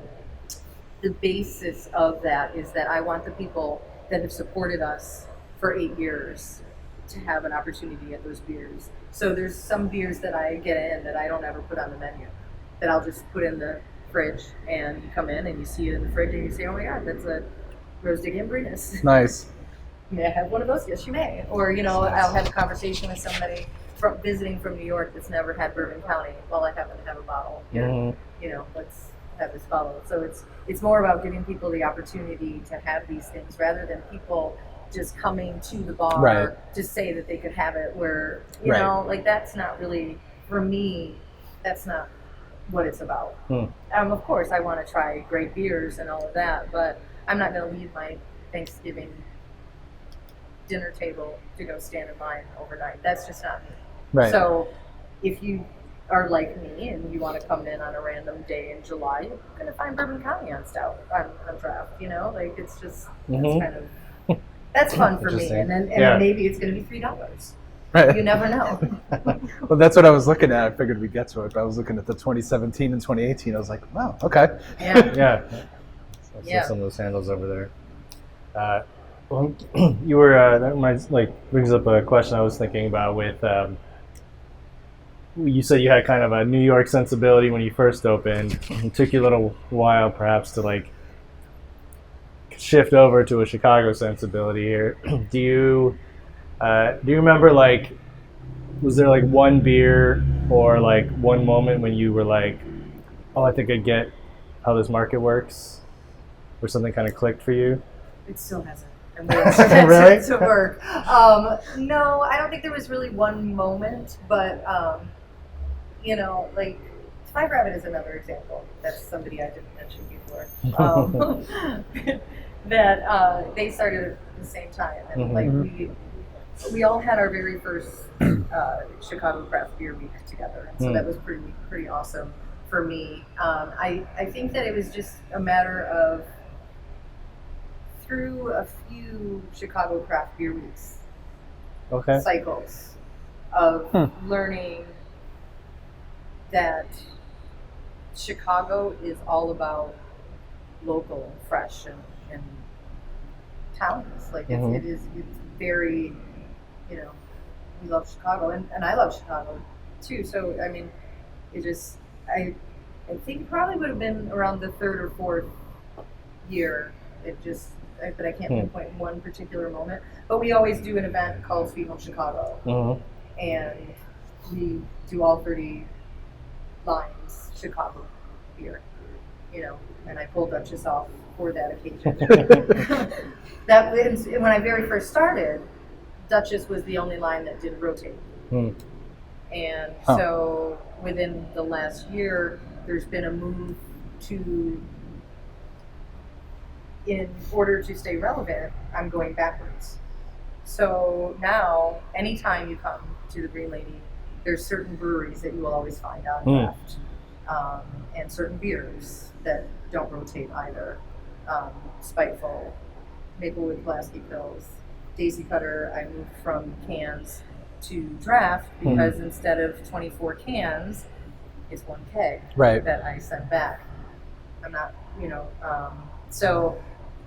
the basis of that is that I want the people that have supported us for 8 years to have an opportunity to get those beers. So there's some beers that I get in that I don't ever put on the menu, that I'll just put in the fridge, and you come in and you see it in the fridge and you say, oh my God, that's a roasted Gambrinus. Nice. May I have one of those? Yes, you may. Or, I'll have a conversation with somebody visiting from New York that's never had Bourbon County. Well, I happen to have a bottle here. Let's that was followed. So it's more about giving people the opportunity to have these things rather than people just coming to the bar Right. to say that they could have it. Where Right. like that's not really for me. That's not what it's about. Of course, I want to try great beers and all of that, but I'm not going to leave my Thanksgiving dinner table to go stand in line overnight. That's just not me. Right. So if you are like me and you want to come in on a random day in July, you're going to find Bourbon County on draft. Like it's just that's kind of that's fun for me. And then maybe it's going to be $3. Right. You never know. Well, that's what I was looking at. I figured we'd get to it, but I was looking at the 2017 and 2018. I was like, wow, okay. Yeah. So some of those handles over there. Well, you were that brings up a question I was thinking about with. You said you had kind of a New York sensibility when you first opened. It took you a little while, perhaps, to shift over to a Chicago sensibility here. Do you remember was there one beer or one moment when you were like, oh, I think I get how this market works, or something kind of clicked for you? It still hasn't. I'm waiting for that Really? to work. No, I don't think there was really one moment, but Five Rabbit is another example. That's somebody I didn't mention before. That they started at the same time, and we all had our very first Chicago Craft Beer Week together, and so that was pretty awesome for me. I think that it was just a matter of through a few Chicago Craft Beer Weeks cycles of learning that Chicago is all about local and fresh and towns. It's very, we love Chicago and I love Chicago too. So, I mean, I think it probably would have been around the third or fourth year. But I can't pinpoint one particular moment. But we always do an event called Sweet Home Chicago. And we do all 30 lines Chicago beer, and I pulled Duchess off for that occasion. When I very first started, Duchess was the only line that didn't rotate. And so within the last year, there's been a move to, in order to stay relevant, I'm going backwards. So now, anytime you come to the Green Lady, there's certain breweries that you will always find on draft, and certain beers that don't rotate either. Spiteful, Maplewood Pulaski Pills, Daisy Cutter. I moved from cans to draft because instead of 24 cans, it's one keg that I send back. I'm not, so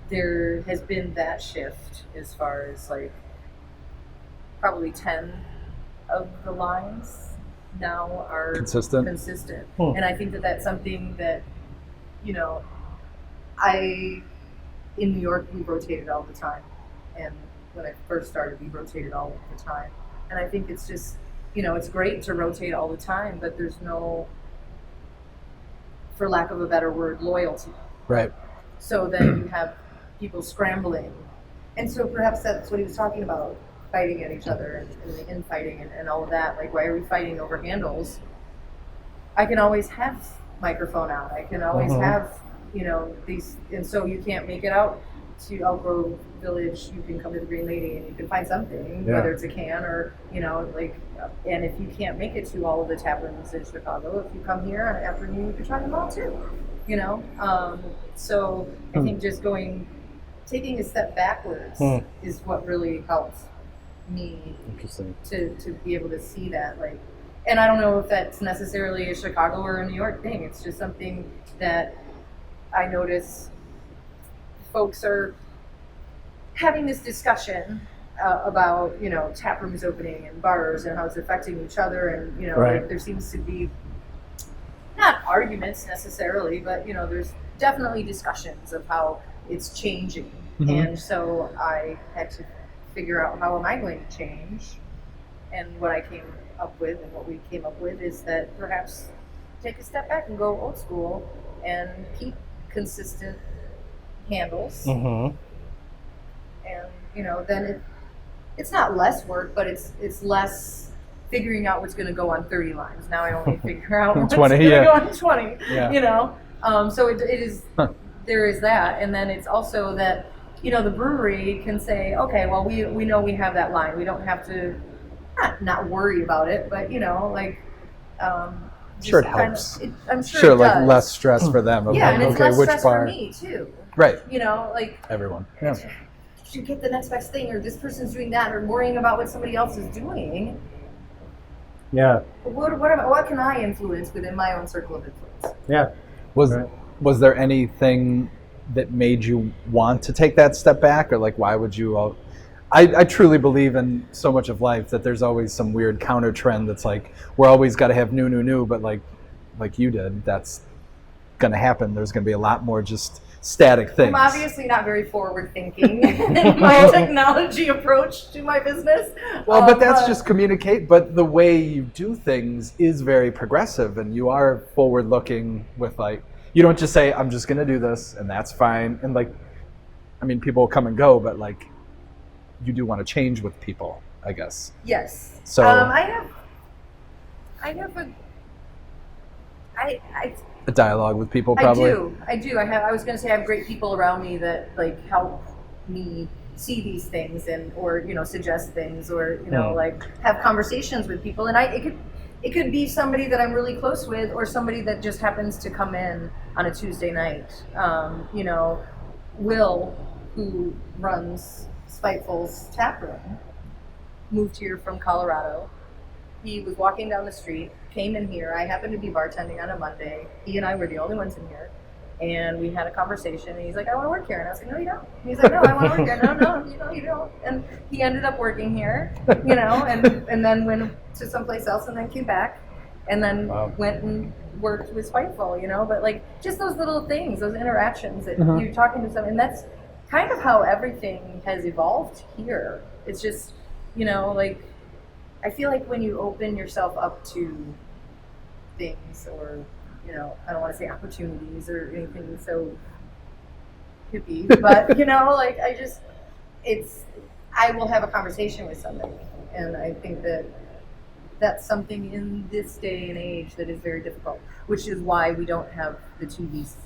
there has been that shift as far as probably 10 of the lines now are consistent. And I think that that's something that, in New York, we rotated all the time. And when I first started, we rotated all the time. And I think it's just, it's great to rotate all the time, but there's no, for lack of a better word, loyalty. Right. So then you have people scrambling. And so perhaps that's what he was talking about, fighting at each other and the infighting and all of that. Why are we fighting over handles? I can always have microphone out. I can always have, these, and so you can't make it out to Elk Grove Village. You can come to the Green Lady and you can find something, whether it's a can or, and if you can't make it to all of the tap rooms in Chicago, if you come here on an afternoon, you can try them all too, So I think just taking a step backwards is what really helps me to be able to see that. And I don't know if that's necessarily a Chicago or a New York thing. It's just something that I notice folks are having this discussion about, tap rooms opening and bars and how it's affecting each other. And, there seems to be not arguments necessarily, but, there's definitely discussions of how it's changing. And so I had to figure out how am I going to change. And what I came up with and what we came up with is that perhaps take a step back and go old school and keep consistent handles. Mm-hmm. And then it's not less work, but it's less figuring out what's going to go on 30 lines. Now I only figure out what's 20, going to yeah. go on 20. Yeah. So it is. There is that, and then it's also that the brewery can say, okay, well we know we have that line. We don't have to not worry about it, but Sure, it helps. I'm sure it like does. less stress for them. Yeah, and it's okay, less which stress bar? for me too. Right. Everyone. Yeah. You get the next best thing, or this person's doing that, or worrying about what somebody else is doing. Yeah. What can I influence within my own circle of influence? Yeah. Was there anything that made you want to take that step back, or why would you? I truly believe in so much of life that there's always some weird counter trend that's we're always got to have new, but like you did, that's going to happen. There's going to be a lot more just static things. I'm obviously not very forward thinking in my technology approach to my business. Well, but that's just communicate. But the way you do things is very progressive, and you are forward looking with you don't just say, I'm just going to do this and that's fine. And people will come and go, but you do want to change with people, I guess. Yes. So I have a dialogue with people, probably. I do. I was going to say I have great people around me that help me see these things or suggest things or have conversations with people. And it could be somebody that I'm really close with or somebody that just happens to come in on a Tuesday night. Will, who runs Spiteful's tap room, moved here from Colorado. He was walking down the street, came in here. I happened to be bartending on a Monday. He and I were the only ones in here. And we had a conversation, and he's like, I want to work here. And I was like, no, you don't. And he's like, no, I want to work here. No, you don't. And he ended up working here, and then went to someplace else and then came back and then went and worked with Spiteful, But just those little things, those interactions that you're talking to someone, and that's kind of how everything has evolved here. It's just, I feel like when you open yourself up to things or, I don't want to say opportunities or anything so hippie, but, I will have a conversation with somebody. And I think that that's something in this day and age that is very difficult, which is why we don't have the TVs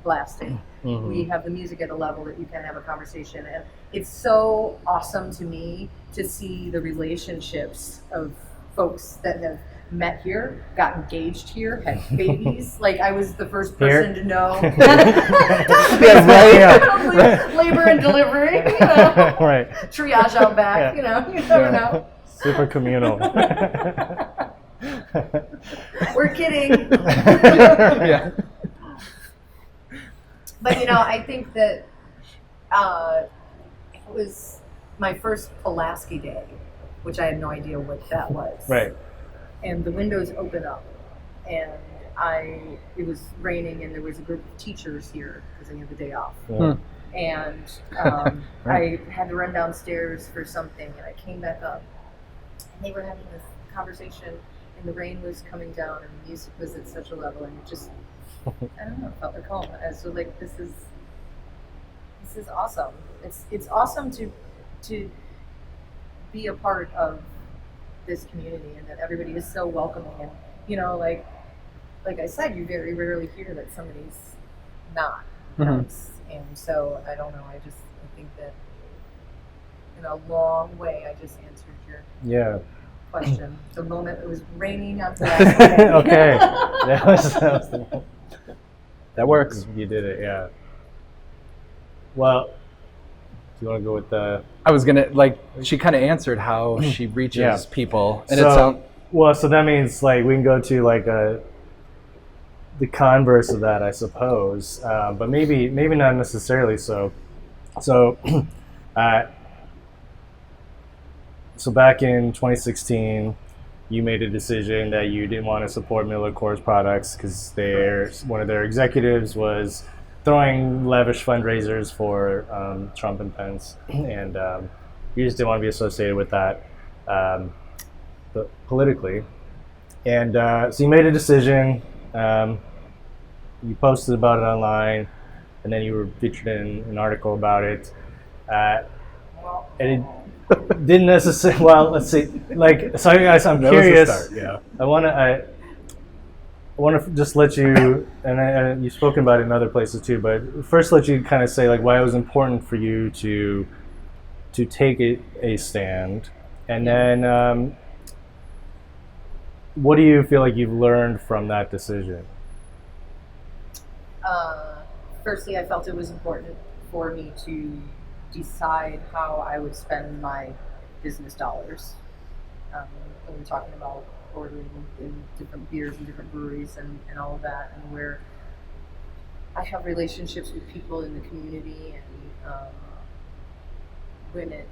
blasting. Mm-hmm. We have the music at a level that you can have a conversation. And it's so awesome to me to see the relationships of folks that have met here, got engaged here, had babies. I was the first person to know. Labor and delivery, right. Triage out back, you never know. Super communal. We're kidding. Yeah. But I think that it was my first Pulaski day, which I had no idea what that was. Right. And the windows open up, and it was raining, and there was a group of teachers here because I had the day off. Yeah. And I had to run downstairs for something, and I came back up, and they were having this conversation, and the rain was coming down, and the music was at such a level, and it just, I don't know, felt like home. I was so this is awesome. It's awesome to be a part of this community, and that everybody is so welcoming, and like I said, you very rarely hear that somebody's not nice. And so I don't know, I think that in a long way I just answered your question. The moment it was raining on the last day. Okay. that was that works. You did it, yeah. Well, do you want to go with the... I was going to, she kind of answered how she reaches people. And so that means, we can go to, the converse of that, I suppose. But maybe not necessarily so. So, so back in 2016, you made a decision that you didn't want to support Miller Coors products because one of their executives was throwing lavish fundraisers for Trump and Pence, and you just didn't want to be associated with that politically. And so you made a decision, you posted about it online, and then you were featured in an article about it. And it didn't necessarily. Well, let's see. Like, so guys, I'm That was the curious. start, yeah. I want to just let you, and you've spoken about it in other places too, but first let you kind of say like why it was important for you to take a stand, and then what do you feel like you've learned from that decision? Firstly, I felt it was important for me to decide how I would spend my business dollars. When we're talking about ordering in different beers and different breweries and all of that, and where I have relationships with people in the community, and when it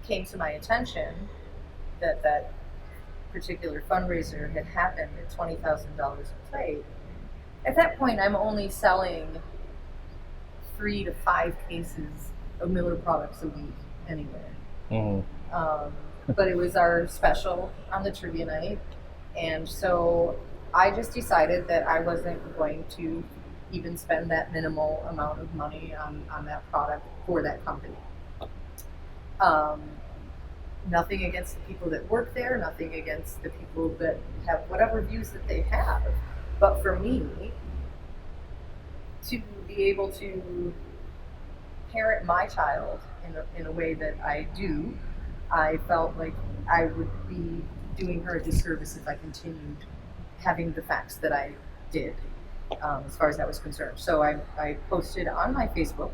came to my attention that that particular fundraiser had happened at $20,000 a plate, at that point I'm only selling 3 to 5 cases of Miller products a week anyway. Mm-hmm. But it was our special on the trivia night, and so I just decided that I wasn't going to even spend that minimal amount of money on that product for that company. Nothing against the people that work there, nothing against the people that have whatever views that they have, but for me, to be able to parent my child in a way that I do, I felt like I would be doing her a disservice if I continued having the facts that I did, as far as that was concerned. So I posted on my Facebook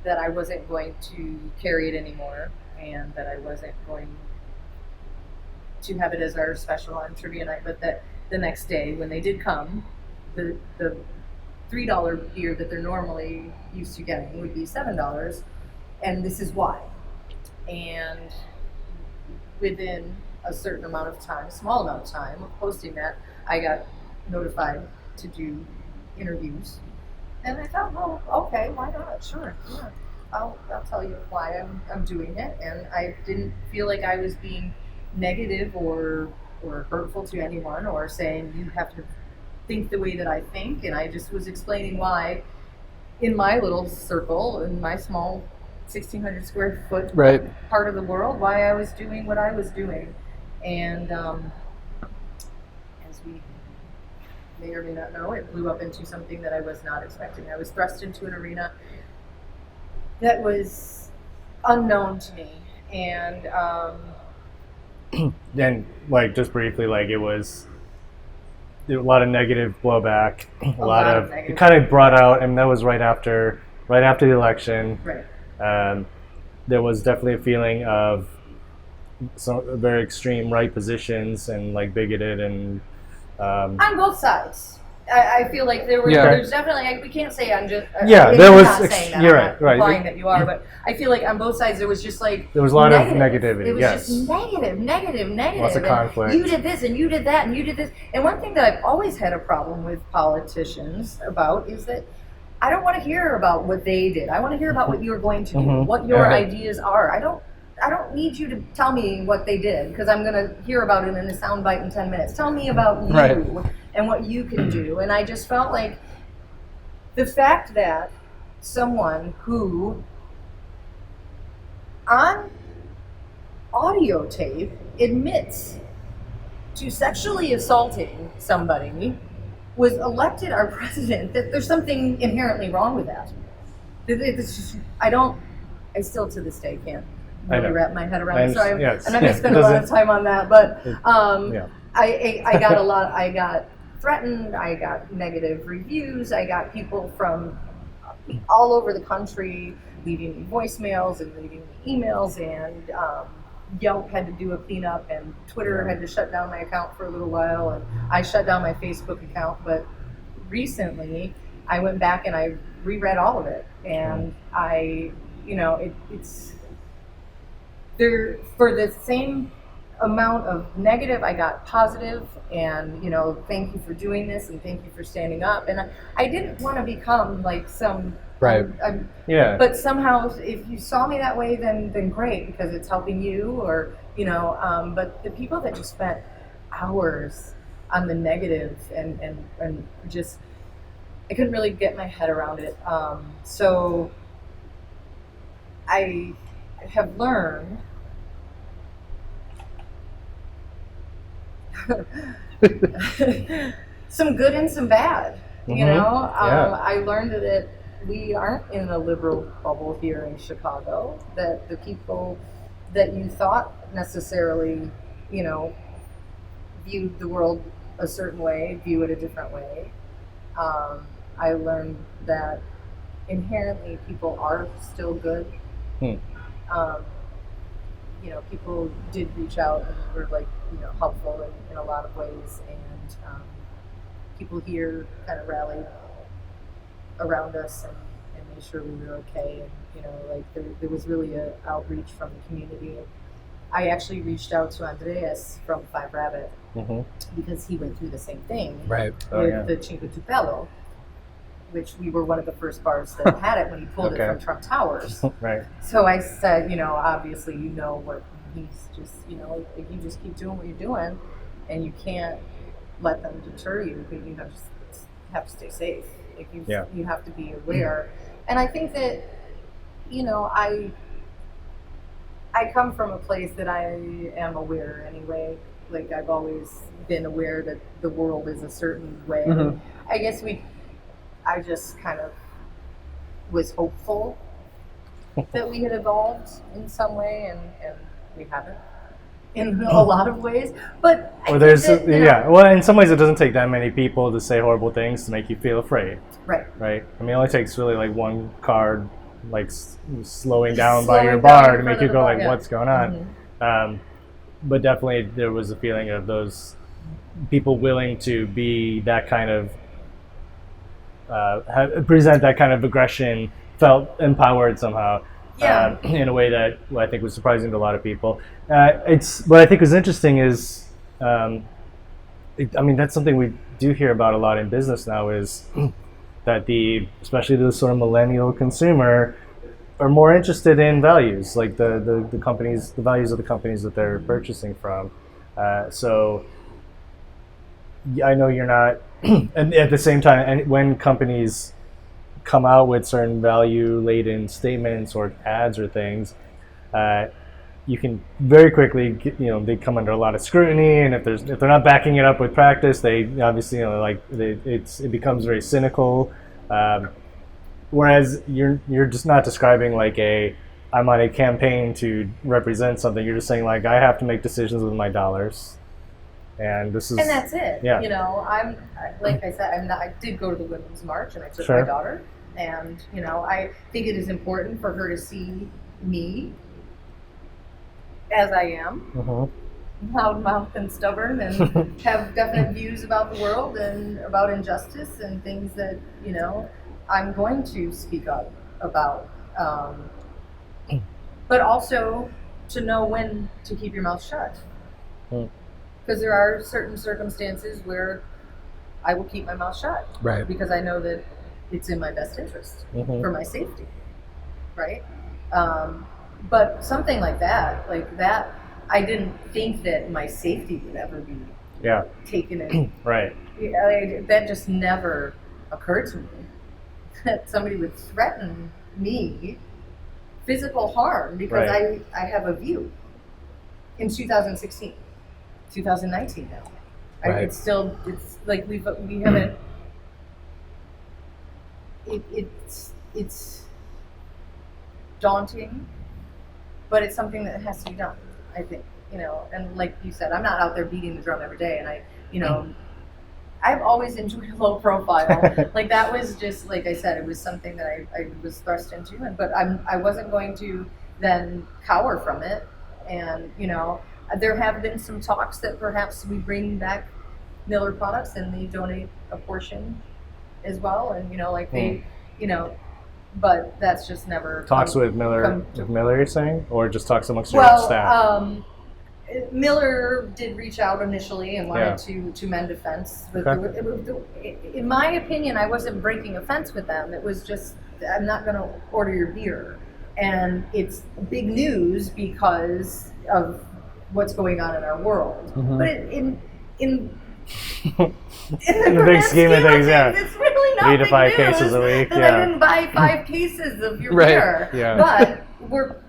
that I wasn't going to carry it anymore, and that I wasn't going to have it as our special on trivia night, but that the next day when they did come, the $3 beer that they're normally used to getting would be $7, and this is why. And within a certain amount of time, a small amount of time of posting that, I got notified to do interviews. And I thought, well, okay, why not? Sure, yeah. I'll tell you why I'm doing it. And I didn't feel like I was being negative or hurtful to anyone, or saying you have to think the way that I think. And I just was explaining why, in my little circle, in my small 1,600 square foot part of the world, why I was doing what I was doing. And as we may or may not know, it blew up into something that I was not expecting. I was thrust into an arena that was unknown to me. And and like just briefly, like there was a lot of negative blowback, a lot of it kind of brought out, and that was right after the election. Right. There was definitely a feeling of some very extreme right positions and like bigoted and on both sides. I feel like there's definitely, we can't say I'm just there was not saying that, you're I'm not implying that you are, but I feel like on both sides there was just like there was a lot of negativity. It was just negative. Lots of conflict. You did this and you did that and you did this. And one thing that I've always had a problem with politicians about is that I don't want to hear about what they did. I want to hear about what you're going to do, what your ideas are. I don't need you to tell me what they did, because I'm going to hear about it in a soundbite in 10 minutes. Tell me about you and what you can do. And I just felt like the fact that someone who on audio tape admits to sexually assaulting somebody was elected our president, that there's something inherently wrong with that. It's just, I still to this day can't really wrap my head around it. So I'm not going to spend a lot of time on that, but I got threatened, I got negative reviews, I got people from all over the country leaving me voicemails and leaving me emails, and Yelp had to do a cleanup, and Twitter had to shut down my account for a little while, and I shut down my Facebook account. But recently I went back and I reread all of it, and it's there for the same amount of negative I got positive, and thank you for doing this and thank you for standing up. And I didn't want to become like some but somehow if you saw me that way, then great, because it's helping you, or but the people that just spent hours on the negative, and just I couldn't really get my head around it. So I have learned some good and some bad. You know, I learned that we aren't in a liberal bubble here in Chicago, that the people that you thought necessarily, you know, viewed the world a certain way, view it a different way. I learned that inherently people are still good. You know, people did reach out and were like, you know, helpful in a lot of ways, and people here kind of rallied around us and made sure we were okay. And you know, like there was really an outreach from the community. I actually reached out to Andreas from Five Rabbit because he went through the same thing with the Cinque de Pelo, which we were one of the first bars that had it when he pulled it from Trump Towers. So I said, you know, obviously you know what he's just, you know, if you just keep doing what you're doing, and you can't let them deter you, but you have to stay safe. Like you have to be aware. And I think that, you know, I come from a place that I am aware anyway. Like I've always been aware that the world is a certain way. I guess I just kind of was hopeful that we had evolved in some way, and we haven't in a lot of ways. But well, there's well, in some ways it doesn't take that many people to say horrible things to make you feel afraid. Right. I mean, it only takes really like one car like slowing down by your bar to make you go like, what's going on? But definitely there was a feeling of those people willing to be that kind of present that kind of aggression, felt empowered somehow in a way that I think was surprising to a lot of people. It's what I think was interesting is, I mean, that's something we do hear about a lot in business now, is that especially the sort of millennial consumer are more interested in values, like the values of the companies that they're purchasing from. So I know you're not, and at the same time, and when companies come out with certain value-laden statements or ads or things, you can very quickly they come under a lot of scrutiny, and if they're not backing it up with practice, they obviously it becomes very cynical. Whereas you're just not describing like I'm on a campaign to represent something. You're just saying like I have to make decisions with my dollars. And that's it. Yeah. You know, like I said, I did go to the Women's March, and I took my daughter, and you know, I think it is important for her to see me as I am, loudmouth and stubborn, and have definite views about the world and about injustice and things that, you know, I'm going to speak up about, but also to know when to keep your mouth shut. Because there are certain circumstances where I will keep my mouth shut, because I know that it's in my best interest for my safety, right? But something like that, I didn't think that my safety would ever be taken in. That just never occurred to me, that somebody would threaten me physical harm because I have a view in 2016. 2019 now. It's like we haven't. It's daunting, but it's something that has to be done. I think, you know, and like you said, I'm not out there beating the drum every day, and I've always enjoyed a low profile. Like that was just, like I said, it was something that I was thrust into, but I wasn't going to then cower from it, and you know. There have been some talks that perhaps we bring back Miller products and they donate a portion as well, and you know, like they, you know, but that's just never talks with Miller. With Miller, you're saying, or just talks amongst your staff? Miller did reach out initially and wanted to mend a fence. But in my opinion, I wasn't breaking a fence with them. It was just, I'm not going to order your beer, and it's big news because of what's going on in our world. But in In the big scheme of things, yeah. It's really not 3 to 5 big news cases a week. that Yeah. I didn't buy 5 cases of your Right. beer. Yeah. But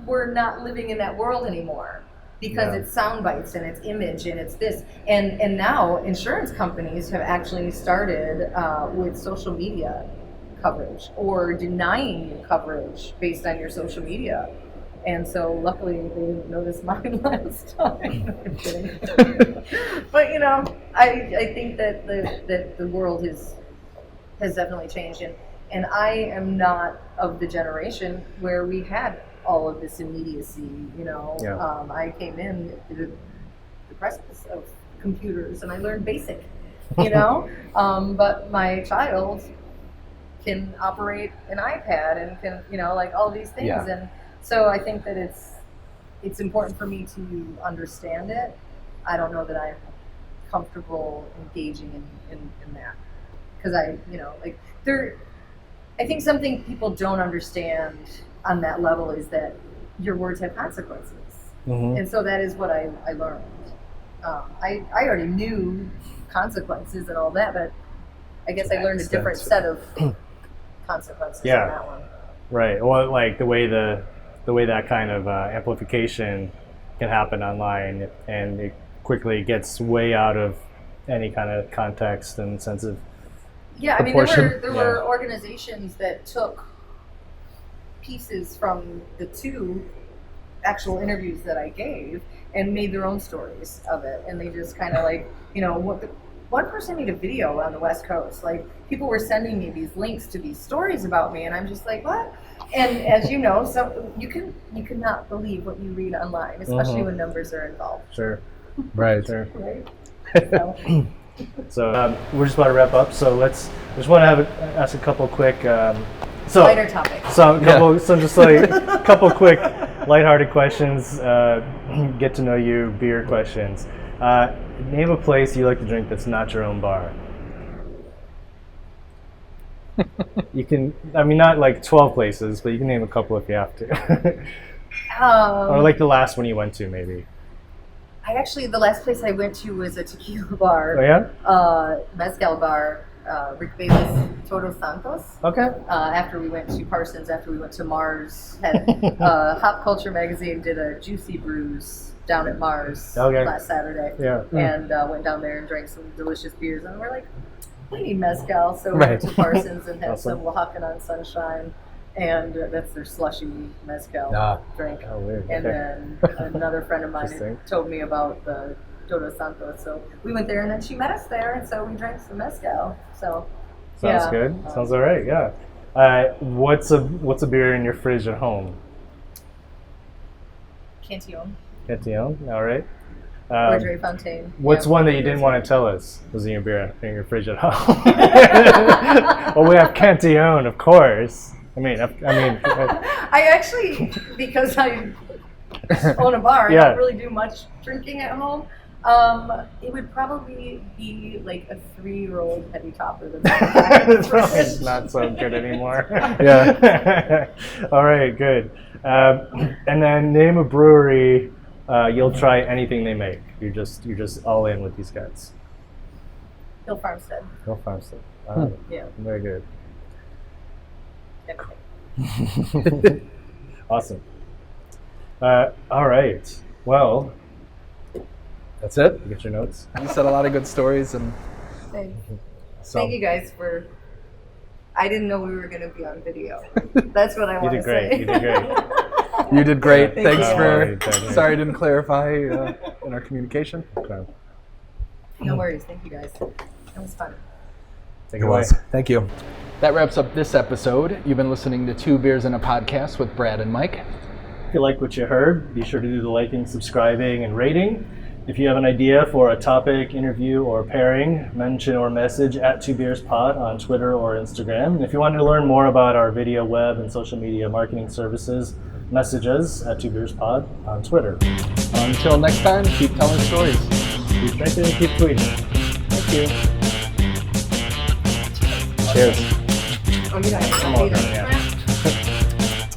we're not living in that world anymore because Yeah. it's sound bites and it's image and it's this. And now insurance companies have actually started with social media coverage or denying you coverage based on your social media. And so luckily they didn't notice mine last time. I'm kidding. But you know, I think that the world has definitely changed, and I am not of the generation where we had all of this immediacy. You know, Yeah. I came in through the precipice of computers, and I learned BASIC. You know, but my child can operate an iPad and can, you know, like all these things. Yeah. And so I think that it's important for me to understand it. I don't know that I'm comfortable engaging in that. Because I think something people don't understand on that level is that your words have consequences. Mm-hmm. And so that is what I learned. I already knew consequences and all that, but I guess I learned a different set of consequences Yeah. on that one. Right. Well, like the way that kind of amplification can happen online, and it quickly gets way out of any kind of context and sense of Yeah, I mean, proportion. there were organizations that took pieces from the 2 actual interviews that I gave and made their own stories of it, and they just kind of like, you know, one person made a video on the West Coast. Like, people were sending me these links to these stories about me, and I'm just like, what? And as you know, so you cannot believe what you read online, especially when numbers are involved. Sure. Right. Sure. Right? So, So we're just about to wrap up. So just want to ask a couple quick. lighter topics. So just like a couple quick, lighthearted questions. Get to know you, beer questions. Name a place you like to drink that's not your own bar. You can, I mean, not like 12 places, but you can name a couple if you have to. Or like the last one you went to, maybe. The last place I went to was a tequila bar. Oh yeah? Mezcal bar, Rick Bailey's Todos Santos. Okay. After we went to Parsons, after we went to Mars, Hop Culture magazine did a Juicy Brews down at Mars last Saturday. Yeah. And went down there and drank some delicious beers. And we're like, we need mezcal. So we went to Parsons and had Awesome. some Oaxacan on Sunshine. And that's their slushy mezcal drink. Oh, weird. And Okay. then another friend of mine Interesting. had told me about the Todos Santos. So we went there, and then she met us there, and so we drank some mezcal. So Sounds good. Sounds all right. Yeah. What's a beer in your fridge at home? Cantillon. Cantillon. All right. Audrey Fontaine. What's one that you didn't want to tell us was in your beer in your fridge at home? Well, we have Cantillon, of course. I mean. I actually, because I own a bar, I don't really do much drinking at home. It would probably be like a 3-year-old heavy topper. It's probably not so good anymore. Yeah. All right, good. And then name a brewery you'll try anything they make. You're just all in with these guys. Hill Farmstead. Hill Farmstead. Yeah. Very good. Everything. Awesome. All right. Well, That's it. you get your notes. You said a lot of good stories, and Thanks. so Thank you guys for. I didn't know we were going to be on video. That's what I You want to did great. say. You did great. you did great. Thank Thanks you. for. Sorry, I didn't clarify in our communication. Okay. No worries. Thank you guys. It was fun. Take it away. Thank you. That wraps up this episode. You've been listening to 2 Beers and a Podcast with Brad and Mike. If you like what you heard, be sure to do the liking, subscribing, and rating. If you have an idea for a topic, interview, or pairing, mention or message at 2BeersPod on Twitter or Instagram. And if you want to learn more about our video, web, and social media marketing services, message us at 2BeersPod on Twitter. Until next time, keep telling stories. Keep drinking and keep tweeting. Thank you. Cheers. Oh, you guys. Come on, yeah.